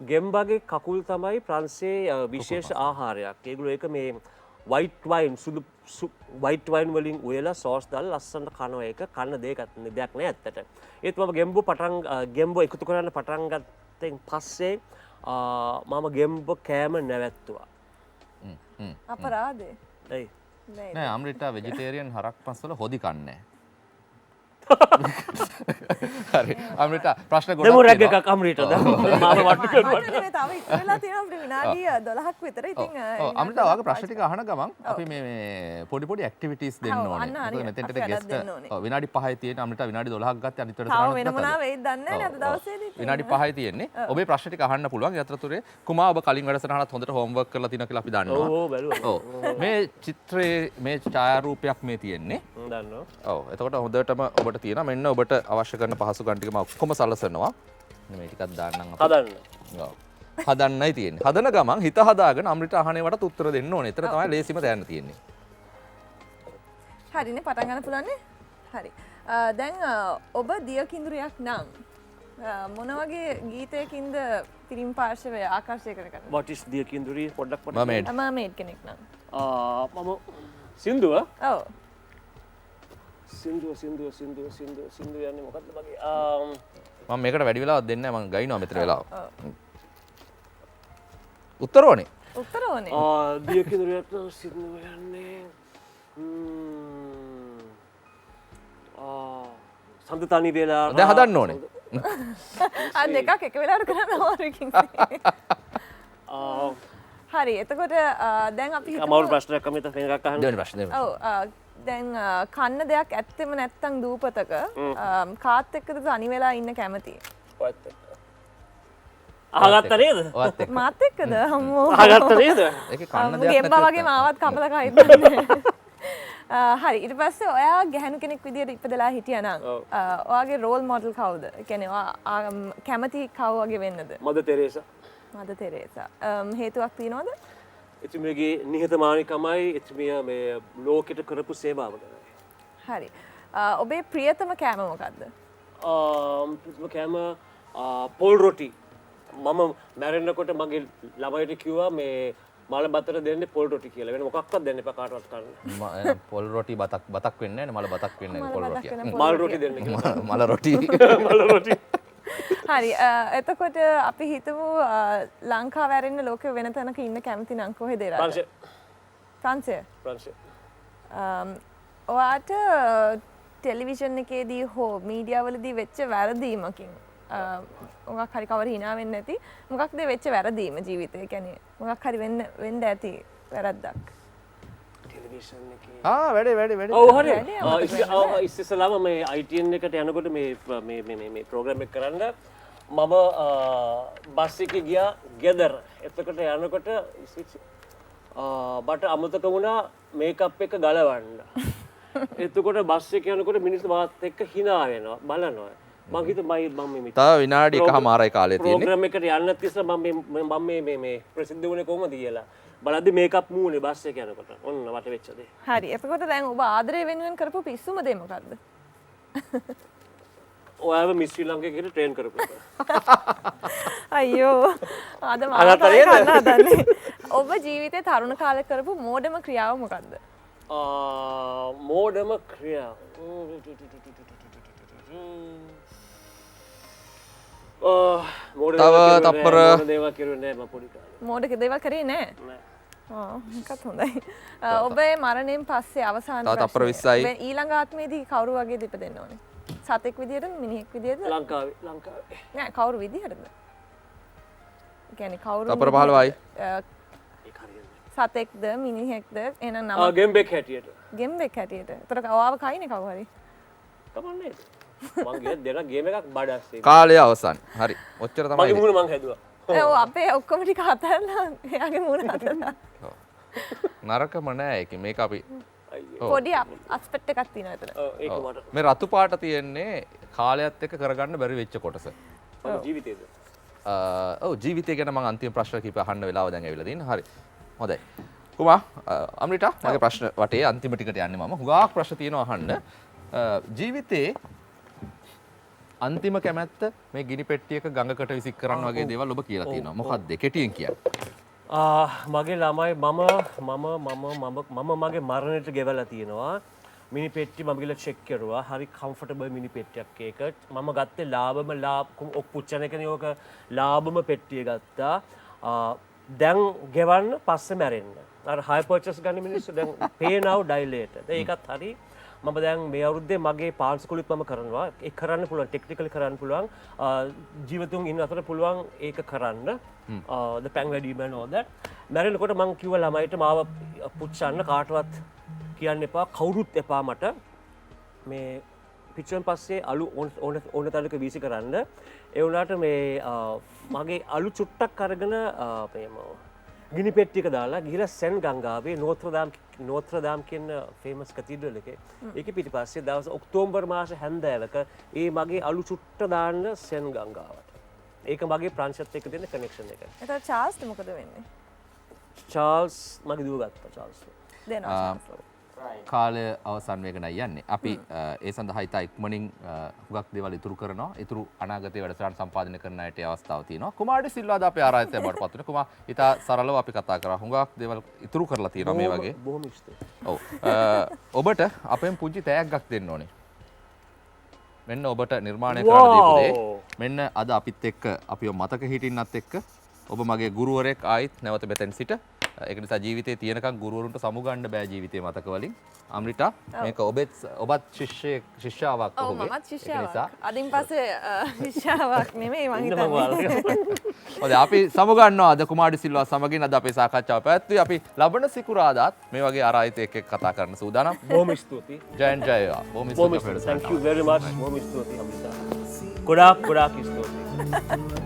ගෙම්බගේ කකුල් තමයි ප්‍රංශයේ විශේෂ ආහාරයක්. ඒගොල්ලෝ ඒක මේ white wine සුදු white wine වලින් උයලා සෝස් දාලා ලස්සනට කනවා. ඒක කන්න දෙයක් නෑ ඇත්තට. ඒත් මම ගෙම්බෝ එකතු කරන්න පටන් ගත්තෙන් පස්සේ මම ගෙම්බෝ කෑම නැවැත්තුවා. අපරාධේ. ඇයි? නෑ අමෘතා වෙජිටේරියන් හරක් පස් වල හොදි කන්නේ හරි අමෘතා ප්‍රශ්න ගොඩක් දෙමු රැග් එකක් අමෘතා දැන් මාව වට්ටු කරනවා. තව ඉස්සරලා තියෙනවා අපිට විනාඩි 12ක් විතර. ඉතින් අමෘතා ඔයාගේ ප්‍රශ්න ටික අහන ගමන් අපි මේ පොඩි ඇක්ටිවිටීස් දෙන්න ඕනේ. මොකද මෙතෙන්ට ගෙස්ට් විනාඩි 5යි තියෙන අමෘතා විනාඩි 12ක් ගත්තේ අනිත් වැඩ තව කරන්න වෙන මොනවා වෙයිද දන්නේ නැහැ අද දවසේදී. විනාඩි 5යි තියෙන්නේ. ඔබේ ප්‍රශ්න ටික අහන්න පුළුවන්. ඒ අතරතුරේ කුමා ඔබ කලින් වැඩසටහනත් හොඳට හෝම්වර්ක් කරලා තියෙනවා කියලා අපි දන්නවා. ඕ බැලුවා. ඔව් මේ චිත්‍රයේ මේ ඡායාරූපයක් මේ තියෙන්නේ. දන්නවා. ඔව් එතකොට හොඳටම ඔබට තියෙනවා මෙන්න ඔබට අවශ්‍ය කරන පහසුකම් ටික මම ඔක්කොම සලසනවා. මේ ටිකක් දාන්නම් අපි. හදන්න. ඔව්. හදන්නයි තියෙන්නේ. හදන ගමන් හිත හදාගෙන අමෘත අහනේවට උත්තර දෙන්න ඕනේ. එතන තමයි ලේසිම තැන තියෙන්නේ. හරිනේ පටන් ගන්න පුළුවන්නේ. හරි. දැන් ඔබ දිය කිඳුරියක් නම් මොන වගේ ගීතයකින්ද පිරිම් පාර්ශවය ආකර්ෂය කරගන්නේ? what is දිය කිඳුරිය පොඩ්ඩක් පොඩ්ඩක් මමෙඩ්. මර්මේඩ් කෙනෙක් නම්. මම සින්දුව ඔව්. සින්දුව යන්නේ මොකද්ද මගේ මම මේකට වැඩි වෙලාවක් දෙන්නේ නැහැ. මම ගයිනවා මෙතන වෙලාව. ඔව්. උත්තර ඕනේ. උත්තර ඕනේ. දිය කිඳුරියට සින්දුව යන්නේ සඳ තනි වෙලා දැන් හදන්න ඕනේ. දෙකක් එක වෙලාවට කරන්න අමාරුකින්. හරි එතකොට දැන් අපි අමාරු ප්‍රශ්නයක් අමිත එකක් අහන්න. දෙවෙනි ප්‍රශ්නේ. ඔව් දැන් කන්න දෙයක් ඇත්තෙම නැත්තම් දූපතක කාත් එක්කද තනි වෙලා ඉන්න කැමති? ඔයත් එක්ක. අහගත්ත නේද? ඔයත් එක්ක. මාත් එක්කද අම්මෝ අහගත්ත නේද? ඒකේ කන්න දෙයක් ගෙම්බා වගේ මාවත් කපලා කයින්නේ. හරි ඊට පස්සේ ඔයා ගැහණු කෙනෙක් විදියට ඉපදලා හිටියා නම් ඔයාගේ රෝල් මොඩල් කවුද? ඒ කියන්නේ ඔයා කැමති කව වගේ වෙන්නද? මද තෙරේසා. මද තෙරේසා. හේතුවක් තියෙනවද? එතුමියගේ නිහතමානීකමයි එතුමිය මේ ලෝකෙට කරපු සේවාව ගැන. හරි. ඔබේ ප්‍රියතම කෑම මොකක්ද? කෑම පොල් රොටි. මම මැරෙන්නකොට මගේ ළමයට කිව්වා මේ මල බතට දෙන්නේ පොල් රොටි කියලා. වෙන මොකක්වත් දෙන්න එපා කාටවත් කන්න. පොල් රොටි බතක් වෙන්නේ නැහැ. මල බතක් වෙන්නේ නැහැ. පොල් රොටිය. මල් රොටි දෙන්න කියලා. මල රොටි. මල රොටි. හරි එතකොට අපි හිතමු ලංකාව ඇරෙන්න ලෝකෙ වෙන තැනක ඉන්න කැමති නම් කොහෙද ඒ රට? ප්‍රංශය. ප්‍රංශය. ප්‍රංශය. ඔයාට ටෙලිවිෂන් එකේදී හෝ මීඩියා වලදී වෙච්ච වැරදීමකින් මොකක් හරි කවර hina වෙන්නේ නැති මොකක්ද වෙච්ච වැරදීම ජීවිතේ? ඒ කියන්නේ මොකක් හරි වෙන්න ඇති වැරද්දක්. ටෙලිවිෂන් එකේ වැඩේ. ඔව් හරි. ඉස්සෙල්ලාම මේ ITN එකට යනකොට මේ ප්‍රෝග්‍රෑම් එක කරන්න මම බස් එකේ ගියා ගෙදර. එතකොට යනකොට මට අමතක වුණා මේකප් එක ගලවන්න. එතකොට බස් එකේ යනකොට මිනිස්සු මාත් එක්ක hina වෙනවා බලනවා. මං හිතුවා මම මේ තව විනාඩි 1මාරයි කාලය තියෙන්නේ. ප්‍රෝග්‍රෑම් එකට යන්න තිස්සලා මම මේ ප්‍රසිද්ධ වුණේ කොහොමද කියලා. බලද්දි මේකප් මූනේ බස් එක යනකොට. ඔන්න වට වෙච්ච දේ. හරි. එතකොට දැන් ඔබ ආදරය වෙනුවෙන් කරපු පිස්සුම දේ මොකද්ද? ඔයාව මිස් ශ්‍රී ලංකා කියලා ට්‍රේන් කරපු එක. අයියෝ. අද මම හදන්නේ. ඔබ ජීවිතේ තරුණ කාලේ කරපු මෝඩම ක්‍රියාව මොකද්ද? මෝඩම ක්‍රියාව. තව තප්පර දේවල් කරුවේ නෑ මම පොඩි කාලේ. මෝඩ දේවල් කරේ නෑ? නෑ. එකත් හොඳයි. ඔබේ මරණයෙන් පස්සේ අවසාන තව තප්පර 20යි. ඔබ ඊළඟ ආත්මයේදී කවුරු වගේද ඉපදෙන්න ඕනේ? සතෙක් විදියටද මිනිහෙක් විදියටද? ලංකාවේ නෑ කවුරු විදියටද? ඒ කියන්නේ කවුරු තප්පර 15යි. ඒක හරියන්නේ. සතෙක්ද මිනිහෙක්ද එහෙනම් නම ගෙම්බෙක් හැටියට. ගෙම්බෙක් හැටියට. ඒතර ඔයාව කයිනේ කවුරු හරි. තමන්නේ. මං ගිය දෙන ගේම් එකක් බඩස්සේ. කාලය අවසන්. හරි. ඔච්චර තමයි. මගේ මූණ මං හැදුවා. ඔව් අපේ ඔක්කොම ටික අතහැරලා එයාගේ මූණ අතහැරලා. නරකම නෑ ඒක. මේක අපි පොඩි අස්පෙක්ට් එකක් තියෙනවා එතන. ඔව් ඒක මට. මේ රතු පාට තියෙන්නේ කාලයත් එක්ක කරගන්න බැරි වෙච්ච කොටස. මගේ ජීවිතේද. ඔව් ජීවිතය ගැන මම අන්තිම ප්‍රශ්න කිප අහන්න වෙලාව දැන් ඇවිල්ලා තියෙනවා. හරි. හොඳයි. කුමා අම්රිටා මගේ ප්‍රශ්න වටේ අන්තිම ටිකට යන්නේ මම. හුඟක් ප්‍රශ්න තියෙනවා අහන්න. ජීවිතේ අන්තිම කැමැත්ත මේ ගිනි පෙට්ටියක ගඟකට විසික් කරන්න වගේ දේවල් ඔබ කියලා තියෙනවා. මොකක්ද කෙටියෙන් කියන්නේ? මගේ ළමයි මම මගේ මරණයට ගෙවලා තියෙනවා. මිනි පෙට්ටි මම ගිහලා චෙක් කරුවා. හරි කම්ෆර්ටබල් මිනි පෙට්ටියක් ඒක. මම ගත්තේ ලාභම පුච්චන එකනේ ඕක ලාභම පෙට්ටිය ගත්තා. දැන් ගෙවන්න පස්සේ මැරෙන්න. අර හයි පර්චේස් ගන්න මිනිස්සු දැන් pay now die later. ඒකත් හරි. මම දැන් මේ අවුරුද්දේ මගේ පාන්සකුලුත් මම කරනවා. ඒක කරන්න පුළුවන් ටෙක්නිකලි කරන්න පුළුවන්. ජීවිතුන් ඉන්න අතර පුළුවන් ඒක කරන්න. the pang වැඩිම and all that. මැරෙනකොට මං කිව්වා ළමයිට මාව පුච්චන්න කාටවත් කියන්න එපා. කවුරුත් එපා මට. මේ පිටුවෙන් පස්සේ අලු ඕන තැනක වීසි කරන්න. ඒ වුණාට මේ මගේ අලු චුට්ටක් අරගෙන ගිනි පෙට්ටියක දාලා ගිහලා සෙන් ගංගාවේ නෝත්‍රදාම් කියන ෆේමස් කතීඩ්‍රල් එකේ ඒකේ පිටිපස්සේ දවස් ඔක්තෝබර් මාස හැන්දෑවක ඒ මගේ අලු චුට්ට දාන්න සෙන් ගංගාවට. ඒක මගේ ප්‍රංශත් එක්ක තියෙන කනෙක්ෂන් එක. එතකොට චාල්ස්ට මොකද වෙන්නේ? චාල්ස් මගේ දුව ගත්තා චාල්ස්. දෙනවා chance. කාලය අවසන් වේගනයි යන්නේ. අපි ඒ සඳහා ඉතා ඉක්මනින් හුඟක් දේවල් ඉතුරු කරනවා. ඉතුරු අනාගතයේ වැඩසටහන් සම්පාදනය කරන අයට ඒ අවස්ථාව තියෙනවා. කුමාරි සිල්වාද අපේ ආරාධිතය බවට පත් වෙනවා. කුමා ඉතා සරලව අපි කතා කරා. හුඟක් දේවල් ඉතුරු කරලා තියෙනවා මේ වගේ. බොහොම ස්තුතියි. ඔව්. ඔබට අපෙන් පුංචි තෑග්ගක් දෙන්න ඕනේ. මෙන්න ඔබට නිර්මාණය කරන්න දීපු දේ. මෙන්න අද අපිත් එක්ක අපිව මතක හිටින්නත් එක්ක ඔබ මගේ ගුරුවරයෙක් ආයිත් නැවත මෙතෙන් සිට. ඒක නිසා ජීවිතේ තියෙනකන් ගුරුවරුන්ට සමුගන්න බෑ ජීවිතේ මතක වලින්. අම්රිටා මේක ඔබත් ශිෂ්‍යාවක් ඔව් ඔහුගේ. මමත් ශිෂ්‍යාවක්. අදින් පස්සේ ශිෂ්‍යාවක් නෙමෙයි මං හිතන්නේ. හොඳයි අපි සමුගන්නවා අද කුමාරි සිල්වා සමගින් අද අපේ සාකච්ඡාව පැවැත්වුවේ. අපි ලබන සිකුරාදාත් මේ වගේ ආරාධිතයෙක් එක්ක කතා කරන්න සූදානම්. බොහොම ස්තුතියි. ජයන් ජය වේවා. බොහොම ස්තුතියි. Thank you very much. බොහොම ස්තුතියි අම්රිතා. ගොඩාක් ස්තුතියි.